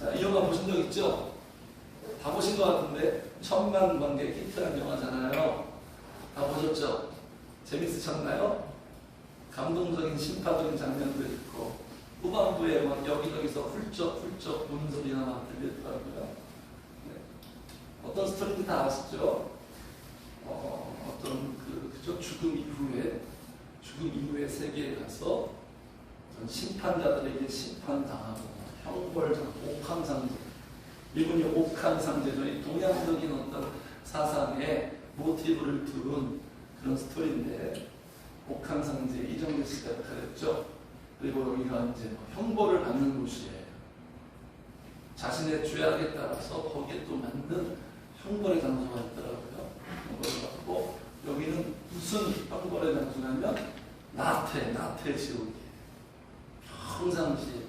자, 이 영화 보신 적 있죠? 다 보신 것 같은데 천만 관객 히트한 영화잖아요. 다 보셨죠? 재밌으셨나요? 감동적인 심파적인 장면도 있고 후반부에 막 여기저기서 훌쩍훌쩍 우는 소리가 막 들리더라고요. 네. 어떤 스토리인지 다 아시죠? 어떤 그죠? 죽음 이후에 세계에 가서 심판자들에게 심판당하고 형벌당하고 옥황상제, 이분이 옥황상제죠. 이 동양적인 어떤 사상의 모티브를 두은 그런 스토리인데 옥황상제 이정재 씨가 그랬죠. 그리고 여기가 이제 형벌을 받는 곳이에요. 자신의 죄악에 따라서 거기에 또 맞는 형벌의 장소가 있더라고요. 형벌을 받고 여기는 무슨 형벌의 장소냐면 나태 지옥이에요. 평상시에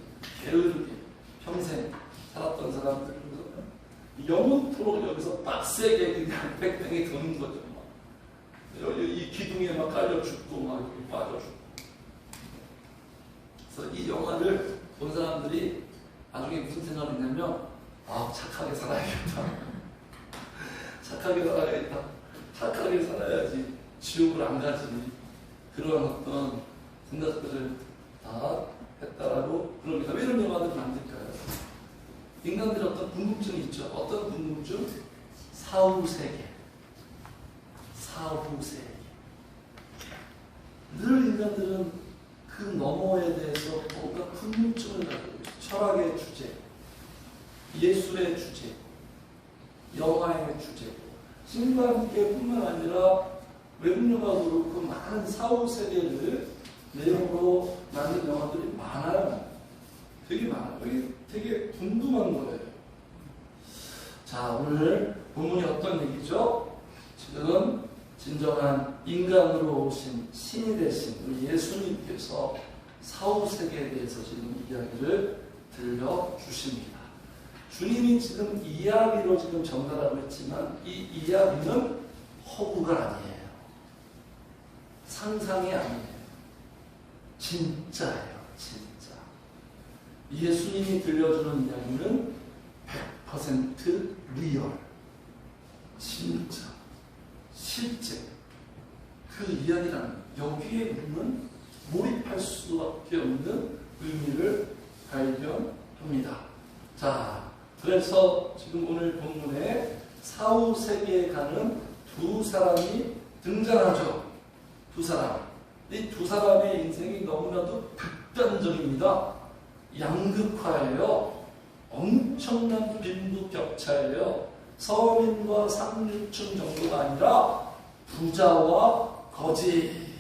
게으르게 평생 살았던 사람들 영원토록 여기서 빡세게 그냥 뺑뺑이 도는 거죠. 이 기둥에 막 깔려 죽고 막 여기 빠져 죽고. 그래서 이 영화를 본 사람들이 나중에 무슨 생각을 했냐면 착하게 살아야겠다. 착하게 살아야겠다. 착하게 살아야지 지옥을 안 가지. 그런 어떤 생각들을 다 했다라고 그럽니다. 왜 이런 영화들을 만들까요? 인간들이 어떤 궁금증이 있죠. 어떤 궁금증? 사후세계. 늘 인간들은 그 너머에 대해서 뭔가 궁금증을 가지고 있어요. 철학의 주제, 예술의 주제, 영화의 주제, 신과함께뿐만 아니라 외국 영화도 그렇고 많은 사후세계를 내용으로 만든 영화들이 많아요. 되게 많아요. 되게 궁금한 거예요. 자, 오늘 본문이 어떤 얘기죠? 지금 진정한 인간으로 오신 신이 되신 우리 예수님께서 사후세계에 대해서 지금 이야기를 들려주십니다. 주님이 지금 이야기로 지금 전달하고 있지만 이 이야기는 허구가 아니에요. 상상이 아니에요. 진짜예요. 진짜. 예수님이 들려주는 이야기는 100% 리얼. 진짜. 실제. 그 이야기라는 여기에 우리는 몰입할 수밖에 없는 의미를 발견합니다. 자, 그래서 지금 오늘 본문에 사후세계에 가는 두 사람이 등장하죠. 두 사람. 이 두 사람의 인생이 너무나도 극단적입니다. 양극화예요. 엄청난 빈부격차예요. 서민과 상류층 정도가 아니라 부자와 거지.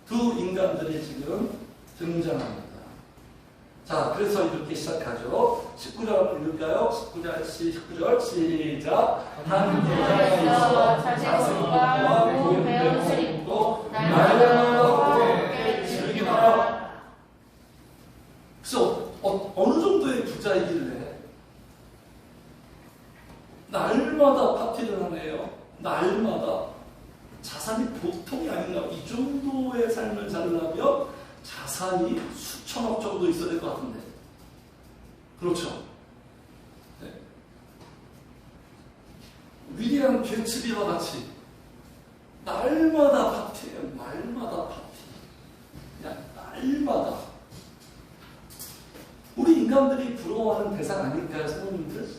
두 인간들이 지금 등장합니다. 자, 그래서 이렇게 시작하죠. 19절 읽을까요? 19절 시작. 한 여자가 있어 자식과 돈 배우를 입고 날마다 함께 즐기더라. 그래서 어느 정도의 부자이길래 날마다 파티를 하네요. 날마다. 자산이 보통이 아닌가. 이 정도의 삶을 살려면 자산이 수천억 정도 있어야 될 것 같은데. 그렇죠? 네. 위대한 개츠비와 같이 날마다 파티예요. 날마다 파티. 그냥 날마다. 우리 인간들이 부러워하는 대상 아닐까요, 성도님들?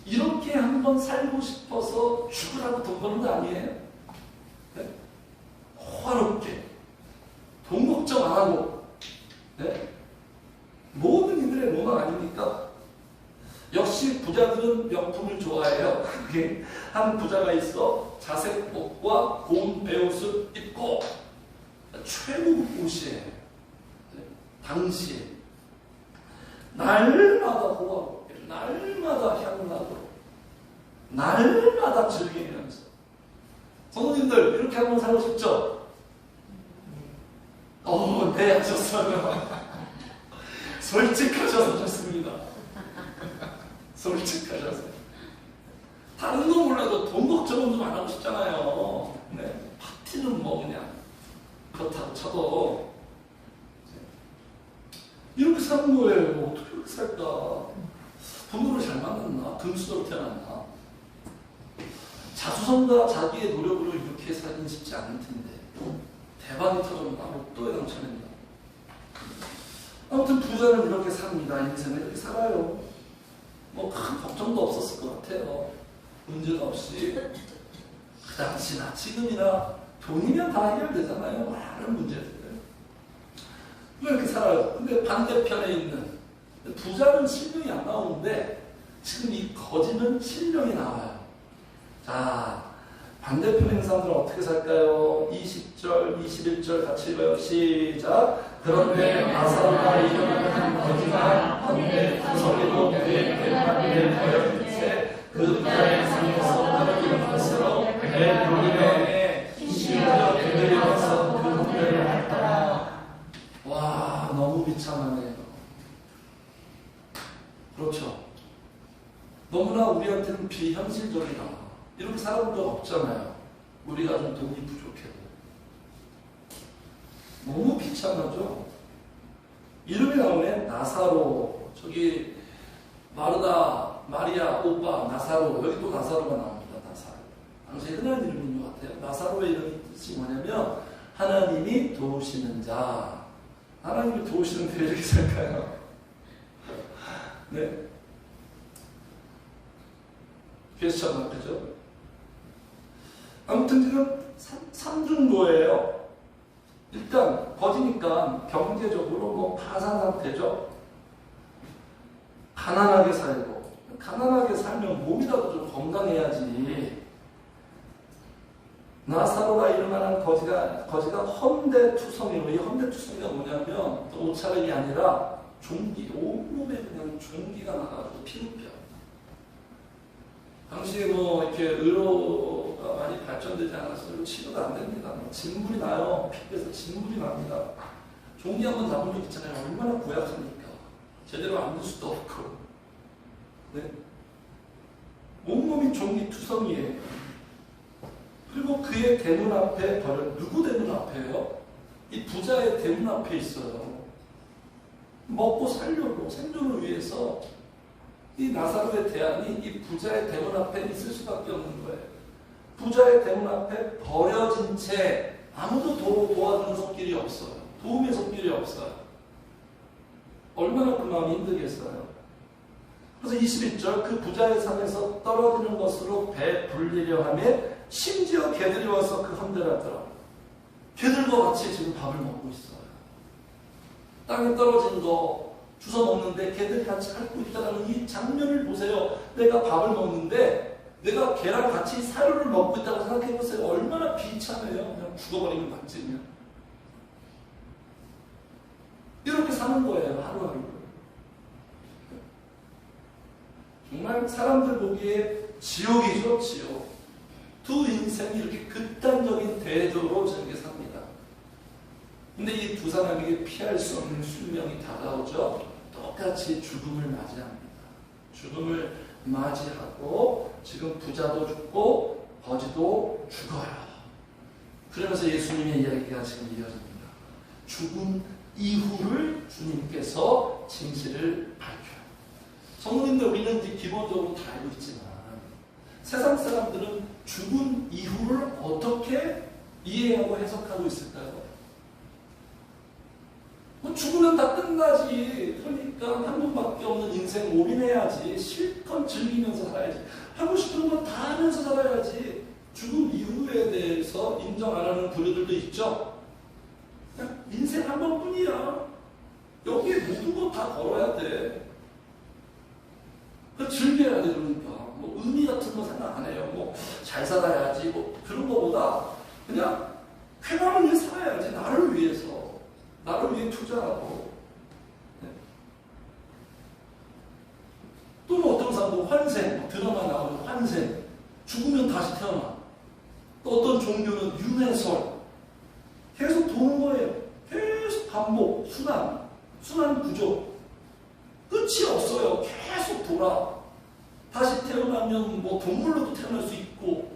이렇게 한번 살고 싶어서 죽으라고 돈 버는 거 아니에요? 네? 호화롭게. 돈 걱정 안 하고. 네? 모든 이들의 로망 아닙니까? 역시 부자들은 명품을 좋아해요. 한 부자가 있어 자색 옷과 고운 배옷을 입고 최고급 옷이에요. 네? 당시에 날마다 호화롭게, 날마다 향나고, 날마다 즐기면서. 성도님들 이렇게 한번 살고 싶죠? 네, 하셨어요. 솔직하셔서 좋습니다. 솔직하셔서. 다른 거 몰라도 돈 걱정은 좀 안 하고 싶잖아요. 네. 파티는 뭐 그냥 그렇다고 쳐도. 이렇게 사는 거예요. 어떻게 그렇게 살까? 부모를 잘 만났나? 금수저로 태어났나? 자수성가 자기의 노력으로 이렇게 살긴 쉽지 않을 텐데 대박이 터졌나? 로또에 당첨했나? 아무튼 부자는 이렇게 삽니다. 인생을 이렇게 살아요. 뭐 큰 걱정도 없었을 것 같아요. 문제가 없이. 그 당시나 지금이나 돈이면 다 해결되잖아요. 많은 문제들. 왜 이렇게 살아요? 근데 반대편에 있는 부자는 실명이 안 나오는데 지금 이 거지는 실명이 나와요. 자, 반대편에 있는 사람들은 어떻게 살까요? 20절, 21절 같이 읽어요. 시작. 그런데 나사로가 이름을 한 거지가 한데 구성에도 그의 대판을 거역한 채 그 부자의 상에서 떨어지는 것으로 그의 노리명에 심지어 그들이 와서 그 hun대를 했더라. 와, 너무 비참하네요. 그렇죠. 너무나 우리한테는 비현실적이다. 이렇게 살아본 적 없잖아요. 우리가 좀 돈이 부족해도. 너무 비참하죠. 이름이 나오네. 나사로. 저기 마르다, 마리아, 오빠, 나사로. 여기 또 나사로가 나옵니다. 나사로. 당시에 흔한 이름인 것 같아요. 나사로의 이름이 뜻이 뭐냐면 하나님이 도우시는 자. 하나님이 도우시는데 왜 이렇게 살까요? 네. 퀘스천 마크죠. 아무튼 지금 삼중고예요. 일단 거지니까 경제적으로 뭐 파산 상태죠. 가난하게 살고, 가난하게 살면 몸이라도 좀 건강해야지. 나사로가 이름만한 거지가 헌대투성이로, 이 헌대투성이가 뭐냐면 옷차림이 아니라 종기, 온몸에 그냥 종기가 나가지고 피부병. 당시에 뭐 이렇게 의료가 많이 발전되지 않아서 치료가 안 됩니다. 진물이 나요. 피부에서 진물이 납니다. 종기 한번 잡은 적 있잖아요. 얼마나 고약합니까? 제대로 앉을 수도 없고. 네? 온몸이 종기 투성이에요. 그리고 그의 대문 앞에 누구 대문 앞에요? 이 부자의 대문 앞에 있어요. 먹고 살려고 생존을 위해서 이 나사로의 대안이 이 부자의 대문 앞에 있을 수밖에 없는 거예요. 부자의 대문 앞에 버려진 채 아무도 도와주는 손길이 없어요. 도움의 손길이 없어요. 얼마나 그 마음이 힘들겠어요. 그래서 21절 그 부자의 산에서 떨어지는 것으로 배 불리려 하며 심지어 개들이 와서 그 헌대를 하더라. 개들과 같이 지금 밥을 먹고 있어요. 땅에 떨어진 거 주워 먹는데 개들이 같이 앓고 있다는 이 장면을 보세요. 내가 밥을 먹는데 내가 개랑 같이 사료를 먹고 있다고 생각해 보세요. 얼마나 비참해요. 그냥 죽어버리면 맞지면. 이렇게 사는 거예요. 하루하루. 정말 사람들 보기에 지옥이죠. 지옥. 두 인생이 이렇게 극단적인 대조로 저렇게 삽니다. 근데 이 두 사람에게 피할 수 없는 숙명이 다가오죠. 똑같이 죽음을 맞이합니다. 죽음을 맞이하고 지금 부자도 죽고 거지도 죽어요. 그러면서 예수님의 이야기가 지금 이어집니다. 죽음 이후를 주님께서 진실을 밝혀요. 성도님들, 우리는 이제 기본적으로 다 알고 있지만 세상 사람들은 죽음 이후를 어떻게 이해하고 해석하고 있을까요? 뭐 죽으면 다 끝나지. 그러니까 한 번밖에 없는 인생 올인해야지. 실컷 즐기면서 살아야지. 하고 싶은 건 다 하면서 살아야지. 죽음 이후에 대해서 인정 안 하는 부류들도 있죠. 그냥 인생 한 번뿐이야. 여기에 모든 거 다 걸어야 돼. 즐겨야 돼. 그러니까 뭐 의미 같은 거 생각 안 해요. 뭐 잘 살아야지. 뭐 그런 거보다 그냥 쾌감을 위해 살아야지. 나를 위해서. 나를 위해 투자하고. 네. 또는 어떤 사람도 환생, 드라마 나오는 환생, 죽으면 다시 태어나. 또 어떤 종교는 윤회설, 계속 도는 거예요. 계속 반복, 순환 구조. 끝이 없어요. 계속 돌아. 다시 태어나면 뭐 동물로도 태어날 수 있고,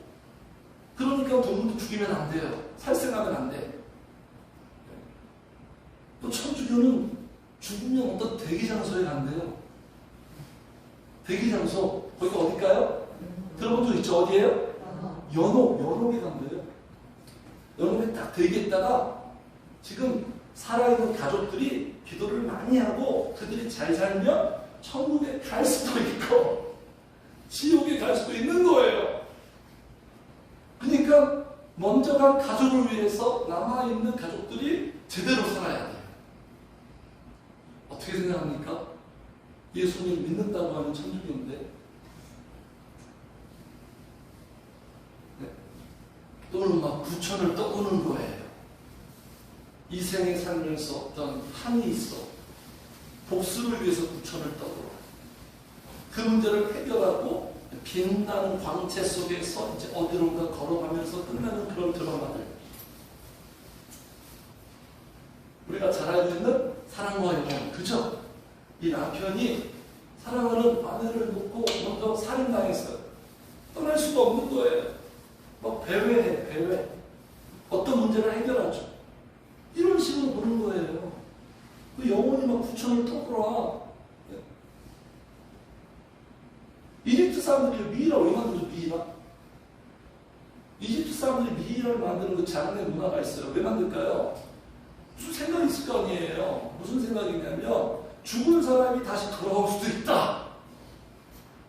그러니까 동물도 죽이면 안 돼요. 살생하면 안 돼. 또 천주교는 죽으면 어떤 대기장소에 간대요. 대기장소. 거기가 어딜까요? 들어본 적 있죠? 어디예요? 연옥에 간대요. 연옥에 딱 대기했다가 지금 살아있는 가족들이 기도를 많이 하고 그들이 잘 살면 천국에 갈 수도 있고 지옥에 갈 수도 있는 거예요. 그러니까 먼저 간 가족을 위해서 남아있는 가족들이 제대로 살아야 돼요. 어떻게 생각합니까? 예수님을 믿는다고 하는 천주교인데 네. 또는 막 구천을 떠보는 거예요. 이 생에 살면서 어떤 한이 있어 복수를 위해서 구천을 떠들어 그 문제를 해결하고 빛나는 광채 속에서 이제 어디론가 걸어가면서 끝나는 그런 드라마들. 우리가 잘 알고 있는 사랑과 영혼, 그죠? 이 남편이 사랑하는 아내를 놓고 먼저 살인당했어요. 떠날 수가 없는 거예요. 막 배회해. 어떤 문제를 해결하죠. 이런 식으로 보는 거예요. 그 영혼이 막 구천을 떠들어. 이집트 사람들이 미이라 왜 만들죠? 미이라? 이집트 사람들이 미이라를 만드는 그 장래 문화가 있어요. 왜 만들까요? 무슨 생각이 있을 거 아니에요. 무슨 생각이냐면 죽은 사람이 다시 돌아올 수도 있다.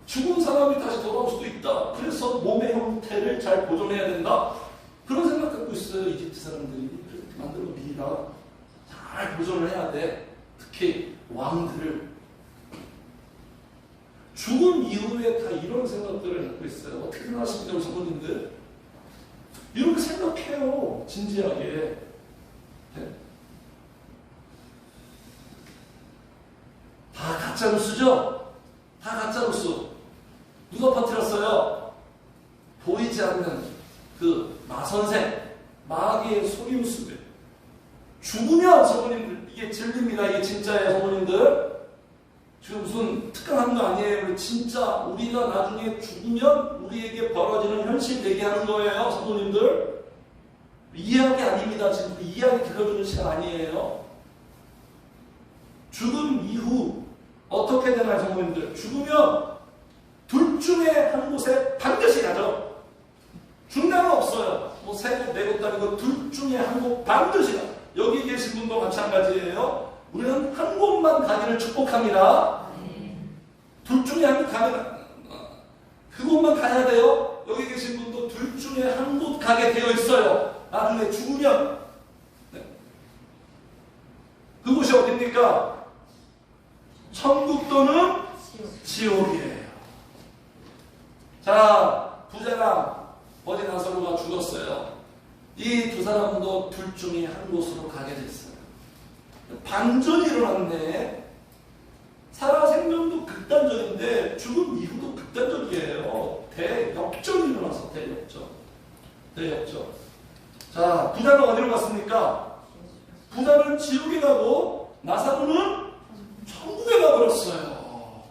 죽은 사람이 다시 돌아올 수도 있다. 그래서 몸의 형태를 잘 보존해야 된다. 그런 생각 갖고 있어요. 이집트 사람들이. 그렇게 만들고 미이라 잘 보존을 해야 돼. 특히 왕들을. 죽음 이후에 다 이런 생각들을 갖고 있어요. 어떻게 생각하십니까, 우리 성도님들? 이렇게 생각해요, 진지하게. 네. 다 가짜뉴스죠? 다 가짜뉴스. 누가 퍼뜨렸어요? 보이지 않는 그 마선생, 마귀의 속임수들. 죽으면, 성도님들, 이게 진리입니다. 이게 진짜예요, 성도님들. 지금 무슨 특강하는 거 아니에요. 진짜 우리가 나중에 죽으면 우리에게 벌어지는 현실 얘기하는 거예요, 성도님들. 이야기 아닙니다. 지금 이야기 들려주는 시간 아니에요. 죽음 이후 어떻게 되나요, 성도님들? 죽으면 둘 중에 한 곳에 반드시 가죠. 중간은 없어요. 뭐 세 곳, 네 곳도 아니고 둘 중에 한 곳 반드시 가. 여기 계신 분도 마찬가지예요. 우리는 한 곳만 가기를 축복합니다. 둘 중에 한 곳 가면 그곳만 가야 돼요. 여기 계신 분도 둘 중에 한 곳 가게 되어 있어요. 나중에 죽으면. 네. 그곳이 어딥니까? 천국 또는 지옥이에요. 자, 부자랑 어디 나사로가 죽었어요. 이 두 사람도 둘 중에 한 곳으로 가게 됐어요. 반전이 일어났네. 살아생명도 극단적인데 죽음 이후도 극단적이에요. 대역전이 일어나서 대역전. 자, 부자는 어디로 갔습니까? 부자는 지옥에 가고 나사로는 천국에 가버렸어요.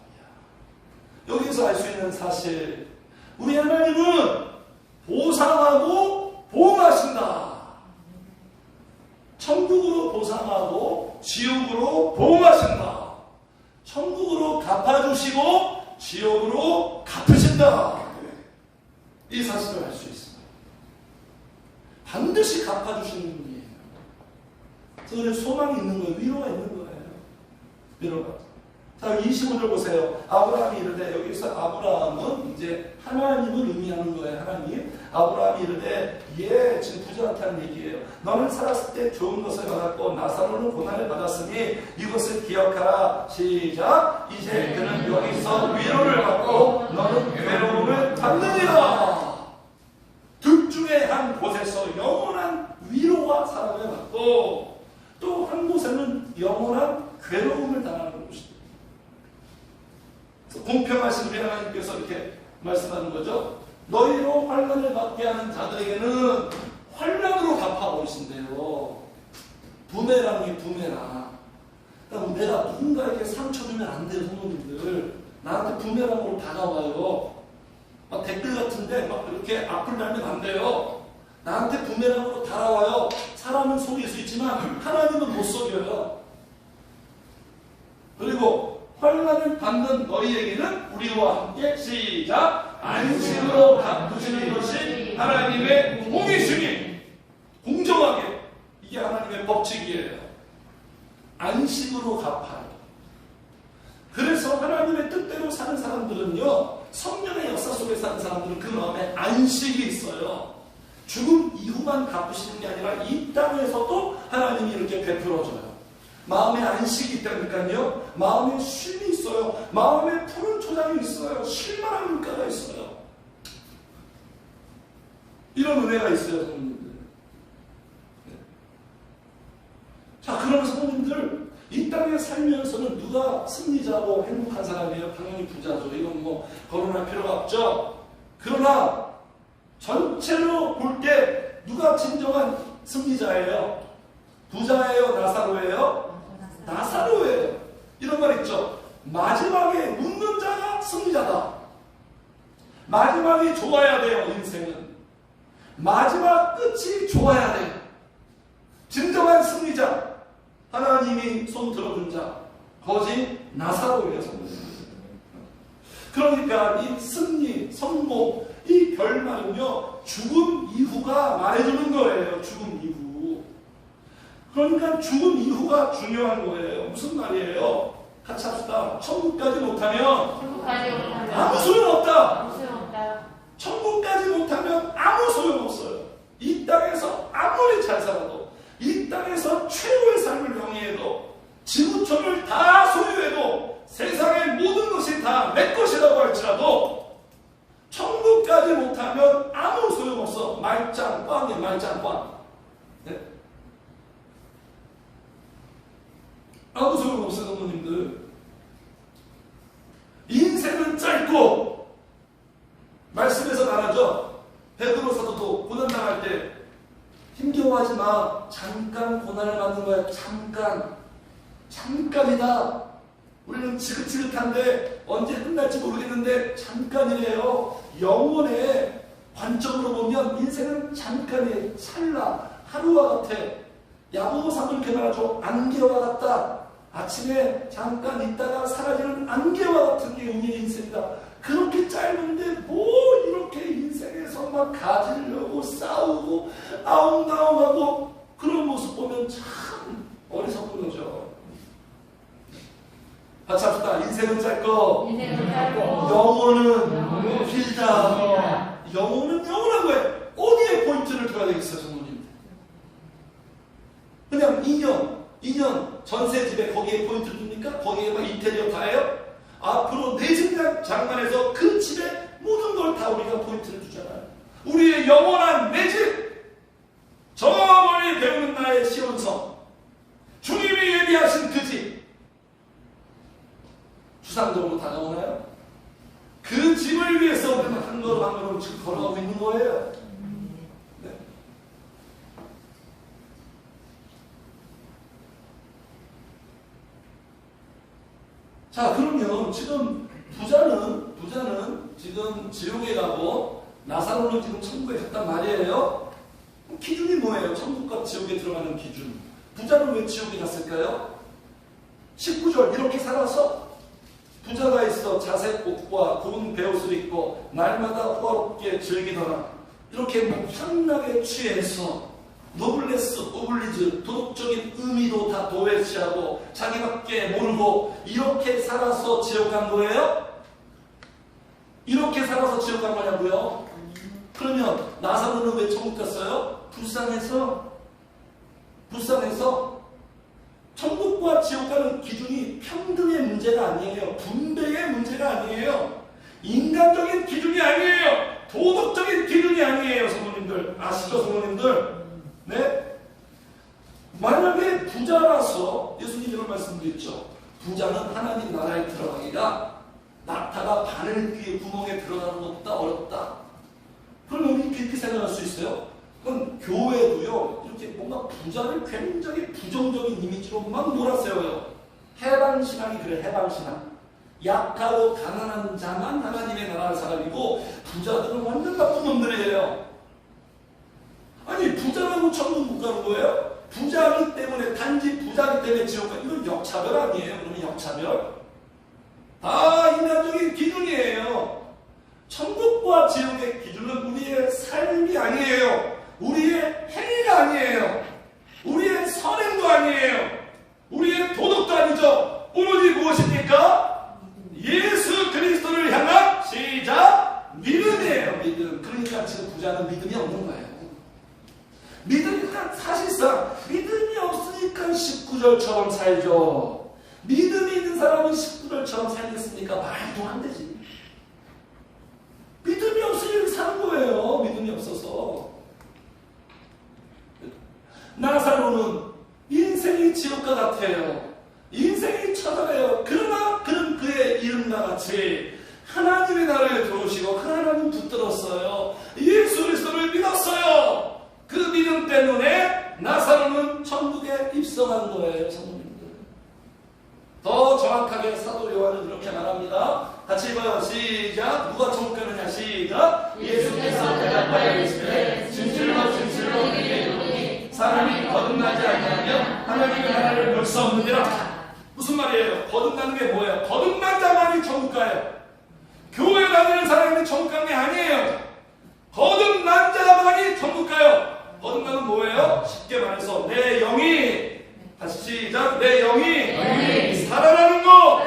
여기서 알 수 있는 사실, 우리 하나님은 보상하고 보응하신다. 천국으로 보상하고 지옥으로 보응하신다. 천국으로 갚아주시고 지옥으로 갚으신다. 이 사실을 알 수 있습니다. 반드시 갚아주시는 분이에요. 그래서 소망이 있는 거예요. 위로가 있는 거예요. 위로가. 자, 25절 보세요. 아브라함이 이르되, 여기서 아브라함은 이제 하나님을 의미하는 거예요. 하나님. 아브라함이 이르되, 지금 부자한테 하는 얘기예요. 너는 살았을 때 좋은 것을 받았고 나사로는 고난을 받았으니 이것을 기억하라. 시작. 이제 그는 여기서 위로를 받고 너는 괴로움을 받느니라. 둘 중에 한 곳에서 영원한 위로와 사랑을 받고 또 한 곳에는 영원한 괴로움을 당하는 곳입니다. 공평하신 우리 하나님께서 이렇게 말씀하는 거죠. 너희로 환난을 받게 하는 자들에게는 환난으로 갚아버리신대요. 부메랑이 부메랑. 그러니까 내가 누군가에게 상처 주면 안 돼요, 성도님들. 나한테 부메랑으로 다가와요. 막 댓글 같은데 막 이렇게 악플 달면 안 돼요. 나한테 부메랑으로 달아와요. 사람은 속일 수 있지만 하나님은 못 속여요. 그리고 환난을 받는 너희에게는 우리와 함께 시작 안식으로 갚으시는 것이 하나님의 공이시니 공정하게 이게 하나님의 법칙이에요. 안식으로 갚아요. 그래서 하나님의 뜻대로 사는 사람들은요, 성령의 역사 속에 사는 사람들은 그 마음에 안식이 있어요. 죽음 이후만 갚으시는 게 아니라 이 땅에서도 하나님이 이렇게 베풀어줘요. 마음에 안식이 있다니까요. 마음에 쉼이 있어요. 마음에 푸른 초장이 있어요. 쉴만한 물가가 있어요. 이런 은혜가 있어요, 성도님들. 자, 그러면 성도님들, 이 땅에 살면서는 누가 승리자고 행복한 사람이에요? 당연히 부자죠. 이건 뭐 거론할 필요가 없죠. 그러나 전체로 볼 때 누가 진정한 승리자예요? 부자예요? 나사로예요? 나사로예요. 이런 말 있죠. 마지막에 웃는 자가 승리자다. 마지막이 좋아야 돼요. 인생은 마지막 끝이 좋아야 돼요. 진정한 승리자, 하나님이 손 들어준 자, 거지 나사로예요. 그러니까 이 승리, 성공, 이 결말은요, 죽음 이후가 말해주는 거예요. 죽음 이후. 그러니까 죽음 이후가 중요한 거예요. 무슨 말이에요? 같이 합시다. 천국까지 못하면 아무 소용없다. 천국까지 못하면 아무 소용없어요. 이 땅에서 아무리 잘 살아도, 이 땅에서 최고의 삶을 영위해도, 지구촌을 다 소유해도, 세상의 모든 것이 다 내 것이라고 할지라도 천국까지 못하면 아무 소용없어. 말짱꽝이에요. 말짱꽝. 네? 아무 소용없어요. 성도님들, 인생은 짧고, 말씀에서 말하죠. 베드로서도 고난당할 때 힘겨워하지 마. 잠깐 고난을 받는 거야. 잠깐이다. 우리는 지긋지긋한데 언제 끝날지 모르겠는데 잠깐이래요. 영혼의 관점으로 보면 인생은 잠깐이에요. 찰나, 하루와 같아. 야고보서도 이렇게 말하죠. 안개와 같다. 아침에 잠깐 있다가 사라지는 안개와 같은 게 우리의 인생이다. 그렇게 짧은데 뭐 이렇게 인생에서 막 가지려고 싸우고 아웅다웅하고 그런 모습 보면 참 어리석은 거죠. 같이 합시다. 인생은 짧고 영혼은 길다. 영혼은 영원한 거예요. 어디에 포인트를 둬야 되겠어요, 성도님? 그냥 2년 전세집에 거기에 포인트를 둡니까? 거기에 막 인테리어 다 해요? 앞으로 내 집 장만해서 그 집에 모든 걸 다 우리가 포인트를 두잖아요. 우리의 영원한 내 집, 저 멀리 배우는 나의 시온성, 주님이 예비하신 그 집, 추상적으로 다가오나요? 그 집을 위해서 우리는 한 걸음 한 걸음 지금 걸어가고 있는 거예요. 네. 자, 그러면 지금 부자는 지금 지옥에 가고 나사로는 지금 천국에 갔단 말이에요. 기준이 뭐예요? 천국과 지옥에 들어가는 기준. 부자는 왜 지옥에 갔을까요? 19절 이렇게 살아서 부자가 있어 자색 옷과 고운 베옷을 입고 날마다 호화롭게 즐기더라. 이렇게 뭐 향락에 취해서 노블레스, 오블리즈, 도덕적인 의미도 다 도외시하고 자기밖에 모르고 이렇게 살아서 지옥 간 거예요? 이렇게 살아서 지옥 간 거냐고요? 그러면 나사로는 왜 천국 갔어요? 불쌍해서 천국과 지옥 가는 기준이 평등의 문제가 아니에요. 분배의 문제가 아니에요. 인간적인 기준이 아니에요. 도덕적인 기준이 아니에요. 성도님들 아시죠? 성도님들, 네? 만약에 부자라서 예수님 이런 말씀드렸죠. 부자는 하나님 나라에 들어가기가 낙타가 바늘 구멍에 들어가는 것보다 어렵다. 그러면 우리 그렇게 생각할 수 있어요? 그건 교회도요, 이렇게 뭔가 부자를 굉장히 부정적인 이미지로 막 몰아세워요. 해방신앙이 그래, 해방신앙. 약하고 가난한 자만 하나님의 나라의 사람이고 부자들은 완전 나쁜 놈들이에요. 아니, 부자라고 천국 못 가는 거예요? 부자기 때문에, 단지 부자기 때문에 지옥 가요. 이건 역차별 아니에요? 그러면 역차별? 다 인간적인 기준이에요. 천국과 지옥의 기준은 우리의 삶이 아니에요. 우리의 행위가 아니에요. 우리의 선행도 아니에요. 우리의 도덕도 아니죠. 오로지 무엇입니까? 예수 그리스도를 향한 시작 믿음이에요. 믿음. 그러니까 지금 부자는 믿음이 없는 거예요. 믿으니까 사실상 믿음이 없으니까 19절처럼 살죠. 믿음이 있는 사람은 19절처럼 살겠습니까? 말도 안 되지. 믿음이 없으니 이렇게 사는 거예요. 믿음이 없어서. 나사로는 인생이 지옥과 같아요. 인생이 처절해요. 그러나 그는 그의 이름과 같이 하나님의 나라에 들어오시고 그 하나님 붙들었어요. 예수 그리스도를 믿었어요. 그 믿음 때문에 나사로는 천국에 입성한 거예요. 성도님들. 더 정확하게 사도 요한은 이렇게 말합니다. 같이 봐요. 시작. 누가 천국 가느냐. 시작. 예수께서 대답하여 이르시되 진실로 진실로 너희에게 이르노니 사람이 거듭나지 아니하면 하나님의 나라를 볼 수 없느니라. 무슨 말이에요? 거듭나는 게 뭐예요? 거듭난 자만이 천국 가요. 교회 다니는 사람이 천국 가는 게 아니에요. 거듭난 자만이 천국 가요. 거듭나는 뭐예요? 쉽게 말해서 내 영이, 다시 시작. 내 영이 살아나는 것.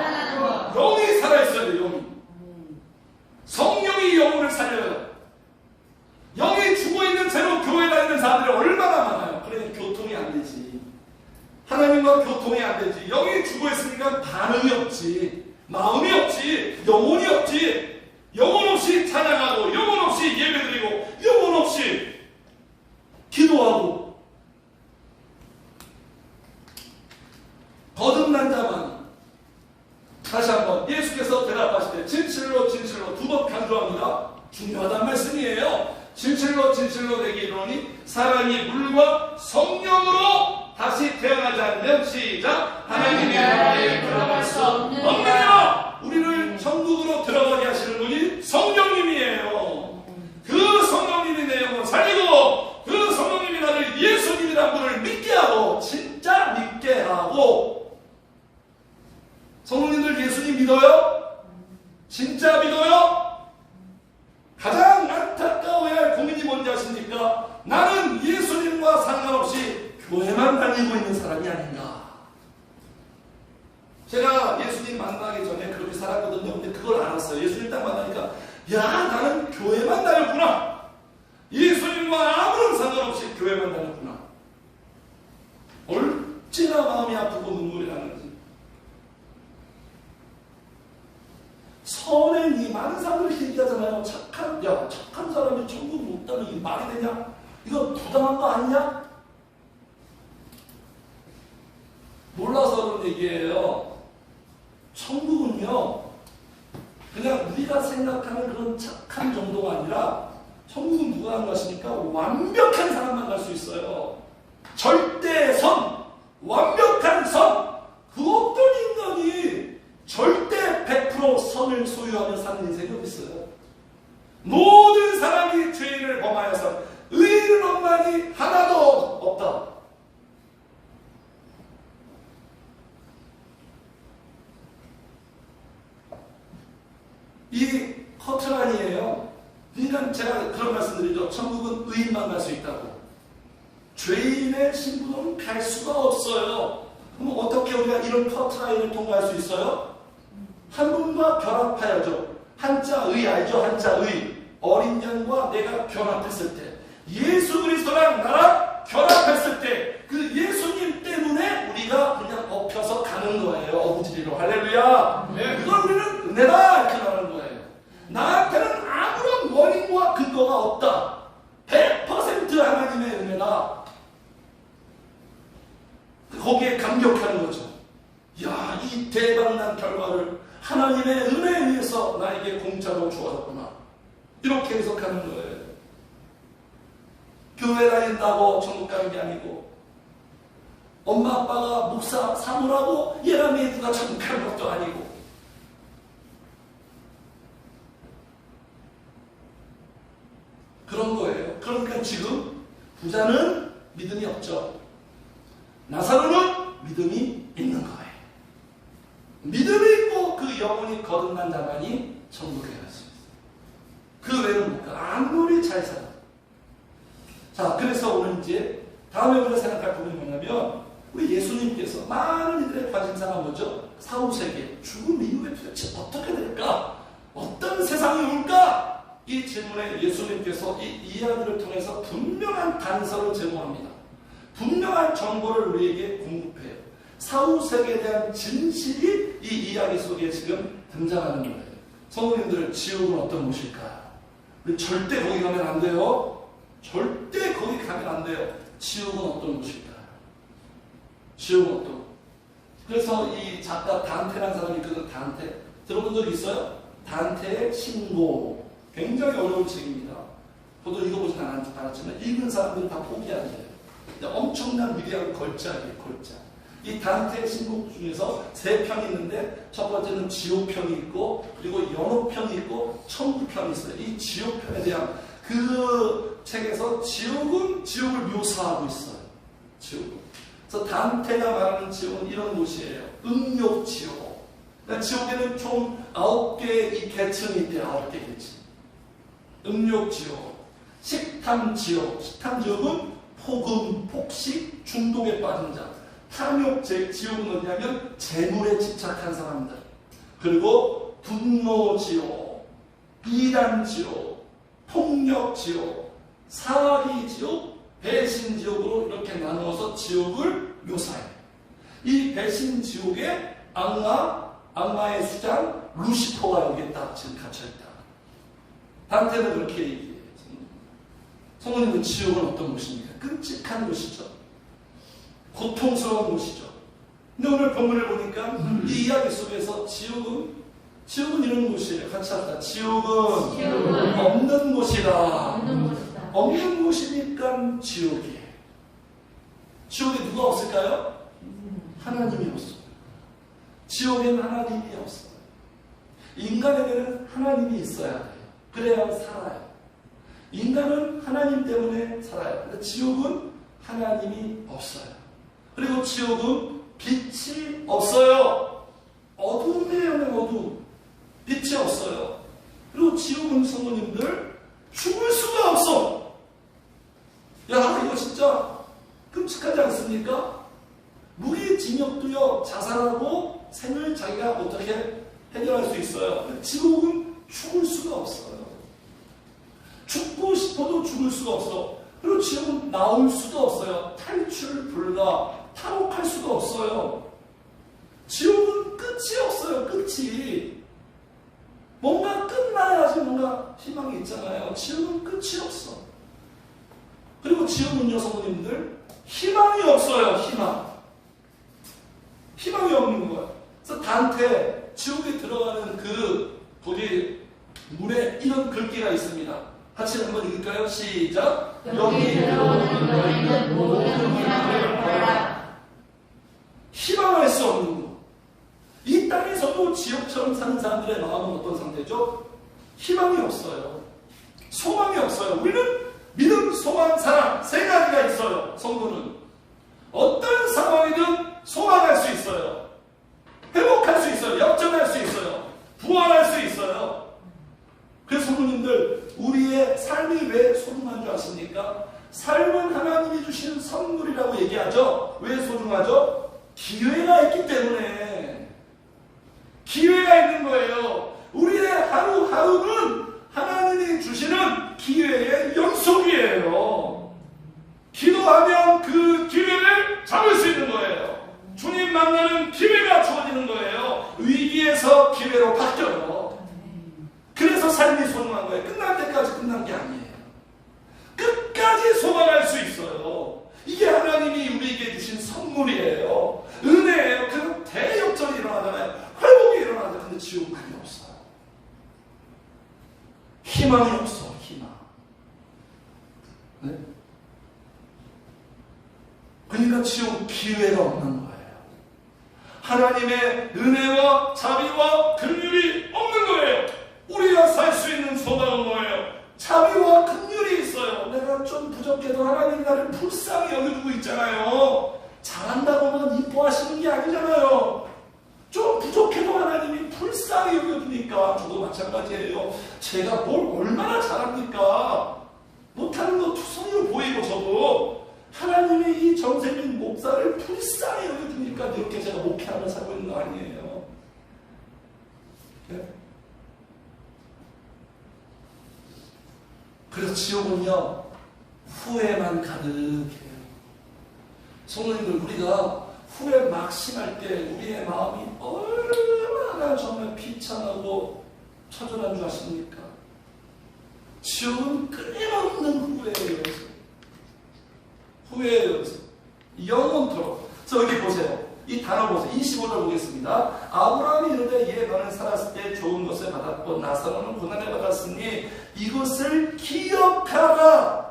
영이 살아있어야 돼요. 영이. 성령이 영혼을 살려요. 영이 죽어있는 채로 교회 다니는 사람들이 얼마나 많아요. 그러니까 교통이 안 되지. 하나님과 교통이 안 되지. 영이 죽어있으니까 반응이 없지. 마음이 없지. 영혼이 없지. 영혼 없이 찬양하고 영혼 없이 예배드리고 영혼 없이 기도하고. 거듭난 자만. 다시 한번 예수께서 대답하실 때 진실로 진실로 두 번 강조합니다. 중요하단 말씀이에요. 진실로 진실로 내게 이르노니 사람이 물과 성령으로 다시 태어나지 않으면 시작 하나님의 나라에 들어갈 수 없느냐. 우리를 천국으로 들어가게 하시는 분이 성령님이에요. 그 성령님이 내 영혼을 살리고 그 성령님이 나를 예수님이라는 분을 믿게 하고 진짜 믿게 하고. 성도님들 예수님 믿어요? 진짜 믿어요? 가장 안타까워야 할 고민이 뭔지 아십니까? 나는 예수님과 상관없이 교회만 다니고 있는 사람이 아닌가. 제가 예수님 만나기 전에 그렇게 살았거든요. 근데 그걸 알았어요. 예수님 딱 만나니까 야, 나는 교회만 다녔구나. 예수님과 아무런 상관없이 교회만 다녔구나. 얼마나 마음이 아프고 눈물이 나는지. 선행이 많은 사람들이 얘기하잖아요. 착한 사람이 천국 못 가는 게 말이 되냐? 이거 부당한 거 아니냐? 몰라서 그런 얘기예요. 천국은요, 그냥 우리가 생각하는 그런 착한 정도가 아니라 천국은 누가 간 것입니까? 완벽한 사람만 갈 수 있어요. 절대 선, 완벽한 선. 그 어떤 인간이 절대 100% 선을 소유하며 사는 인생이 어디 있어요? 모든 사람이 죄인을 범하여서 의인은 없나니 하나도 없다. 이 커트라인이에요. 그러니까 제가 그런 말씀드리죠. 천국은 의인만 갈 수 있다고. 죄인의 신분은 갈 수가 없어요. 그럼 어떻게 우리가 이런 커트라인을 통과할 수 있어요? 한 분과 결합하여죠. 한자 의 알죠? 한자 의. 어린 양과 내가 결합했을 때, 예수 그리스도랑 나랑 결합했을 때 그 예수님 때문에 우리가 그냥 엎혀서 가는 거예요. 어부지리로. 할렐루야. 네, 그걸 우리는 은혜다 이렇게 말하는 거예요. 나한테는 아무런 원인과 근거가 없다. 100% 하나님의 은혜다. 거기에 감격하는 거죠. 야, 이 대박난 결과를 하나님의 은혜에 의해서 나에게 공짜로 주어졌구나. 이렇게 해석하는 거예요. 교회 다닌다고 천국 가는 게 아니고, 엄마 아빠가 목사 사모라고 예람이 누가 천국 가는 것도 아니고, 그런 거예요. 그러니까 지금 부자는 믿음이 없죠. 나사로는 믿음이 있는 거예요. 믿음이 있고 그 영혼이 거듭난 자만이 천국에 갈 수 있어요. 그 외에는 못 가. 아무리 잘 살아. 자, 그래서 오늘 이제 다음에 우리가 생각할 부분이 뭐냐면 우리 예수님께서 많은 이들의 관심사가 뭐죠? 사후세계, 죽음 이후에 도대체 어떻게 될까? 어떤 세상이 올까? 이 질문에 예수님께서 이 이야기를 통해서 분명한 단서를 제공합니다. 분명한 정보를 우리에게 공급해요. 사후세계에 대한 진실이 이 이야기 속에 지금 등장하는 거예요. 성도님들, 지옥은 어떤 곳일까? 우리 절대 거기 가면 안 돼요. 절대 거기 가면 안 돼요. 지옥은 어떤 곳일까? 지옥은 어떤 곳? 그래서 이 작가 단테라는 사람이 있거든요. 단테. 들어본 적 있어요? 단테의 신고. 굉장히 어려운 책입니다. 저도 읽어보진 않았지만 읽은 사람들은 다 포기한대요. 엄청난 위대한 걸작이에요. 걸작. 이 단테의 신곡 중에서 3편이 있는데 첫 번째는 지옥편이 있고 그리고 연옥편이 있고 천국편이 있어요. 이 지옥편에 대한 그 책에서 지옥을 묘사하고 있어요. 지옥은. 그래서 단테가 말하는 지옥은 이런 곳이에요. 음욕지옥. 그러니까 지옥에는 총 9개의 이 계층이 있대요. 9개 계층. 음욕지옥, 식탐지옥. 식탐지옥은 폭음, 폭식, 중독에 빠진 자. 탐욕지옥은 어디냐면 재물에 집착한 사람들. 그리고 분노지옥, 이단지옥, 폭력지옥, 사기지옥, 배신지옥으로 이렇게 나누어서 지옥을 묘사해요. 이 배신지옥에 악마의 수장 루시퍼가 여기에 딱 지금 갇혀있다. 단테는 그렇게 얘기해요. 성도님은 지옥은 어떤 곳입니까? 끔찍한 곳이죠. 고통스러운 곳이죠. 근데 오늘 본문을 보니까 이 이야기 속에서 지옥은 이런 곳이에요. 같이 합시다. 지옥은 없는 곳이다. 없는 곳이니까 지옥이에요. 지옥에 누가 없을까요? 하나님이 없어요. 지옥에는 하나님이 없어요. 인간에게는 하나님이 있어야 돼요. 그래야 살아요. 인간은 하나님 때문에 살아요. 근데 지옥은 하나님이 없어요. 그리고 지옥은 빛이 없어요. 어둠이에요. 어둠. 빛이 없어요. 그리고 지옥은 성도님들 죽을 수가 없어. 야, 이거 진짜 끔찍하지 않습니까? 무기징역도요, 자살하고 생을 자기가 어떻게 해결할 수 있어요. 지옥은 죽을 수가 없어요. 죽고 싶어도 죽을 수가 없어. 그리고 지옥은 나올 수도 없어요. 탈출 불가, 탈옥할 수가 없어요. 지옥은 끝이 없어요. 끝이. 뭔가 끝나야지 뭔가 희망이 있잖아요. 지옥은 끝이 없어. 그리고 지옥은요, 성도님들, 희망이 없어요. 희망이 없는 거예요. 그래서 단테, 지옥에 들어가는 그 거기 물에 이런 글귀가 있습니다. 같이 한번 읽을까요? 시작. 여기 들어오는 너희는 모든 희망을 버려라. 희망할 수 없는 거. 이 땅에서도 지옥처럼 사는 사람들의 마음은 어떤 상태죠? 희망이 없어요. 소망이 없어요. 우리는 믿음, 소망, 사랑 3가지가 있어요. 성도는 어떤 상황이든 소망할 수 있어요. 회복할 수 있어요. 역전할 수 있어요. 부활할 수 있어요. 그래서 성도님들, 우리의 삶이 왜 소중한 줄 아십니까? 삶은 하나님이 주신 선물이라고 얘기하죠. 왜 소중하죠? 기회가 있기 때문에. 기회가 있는 거예요. 우리의 하루하루는 하나님이 주시는 기회의 연속이에요. 기도하면 그 기회를 잡을 수 있는 거예요. 주님 만나는 기회가 주어지는 거예요. 위기에서 기회로 바뀌어요. 그래서 삶이 소중한 거예요. 끝날 때까지 끝난 게 아니에요. 끝까지 소망할 수 있어요. 이게 하나님이 우리에게 주신 선물이에요. 은혜예요. 그래서 대역전이 일어나잖아요. 회복이 일어나죠. 근데 지옥은 그게 없어요. 희망이 없어. 희망. 네? 그러니까 지옥 기회가 없는 거예요. 하나님의 은혜와 자비와 긍휼이 없는 거예요. 우리가 살 수 있는 소망은 뭐예요? 자비와 긍휼이 있어요. 내가 좀 부족해도 하나님이 나를 불쌍히 여겨주고 있잖아요. 잘한 잘합니까? 저도 마찬가지예요. 제가 뭘 얼마나 잘합니까? 못하는 거 투성이로 보이고 저도 하나님이 이 정세민 목사를 불쌍히 여겨주니까 이렇게 제가 목회하며 살고 있는 거 아니에요. 네? 그래서 지옥은요 후회만 가득해요. 성도님들, 우리가 후회 막심할 때 우리의 마음이 얼마나 정말 비참하고 처절한 줄 아십니까? 지옥은 끊임없는 후회예요. 후회예요. 영원토록. 그래서 여기 보세요. 이 단어 보세요. 25절 보겠습니다. 아브라함이 이르되 예 너는 살았을 때 좋은 것을 받았고 나사로는 고난을 받았으니 이것을 기억하라.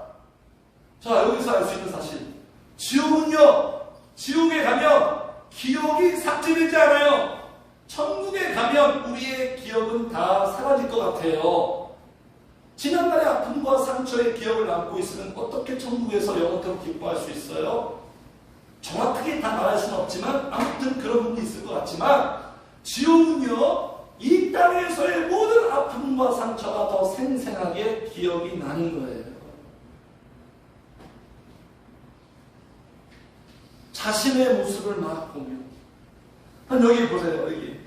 자, 여기서 알 수 있는 사실. 지옥은요, 지옥에 가면 기억이 삭제되지 않아요. 천국에 가면 우리의 기억은 다 사라질 것 같아요. 지난날의 아픔과 상처의 기억을 남고 있으면 어떻게 천국에서 영원토록 기뻐할 수 있어요? 정확하게 다 말할 수는 없지만 아무튼 그런 부분이 있을 것 같지만 지옥은요 이 땅에서의 모든 아픔과 상처가 더 생생하게 기억이 나는 거예요. 자신의 모습을 막 보며 여기 보세요. 여기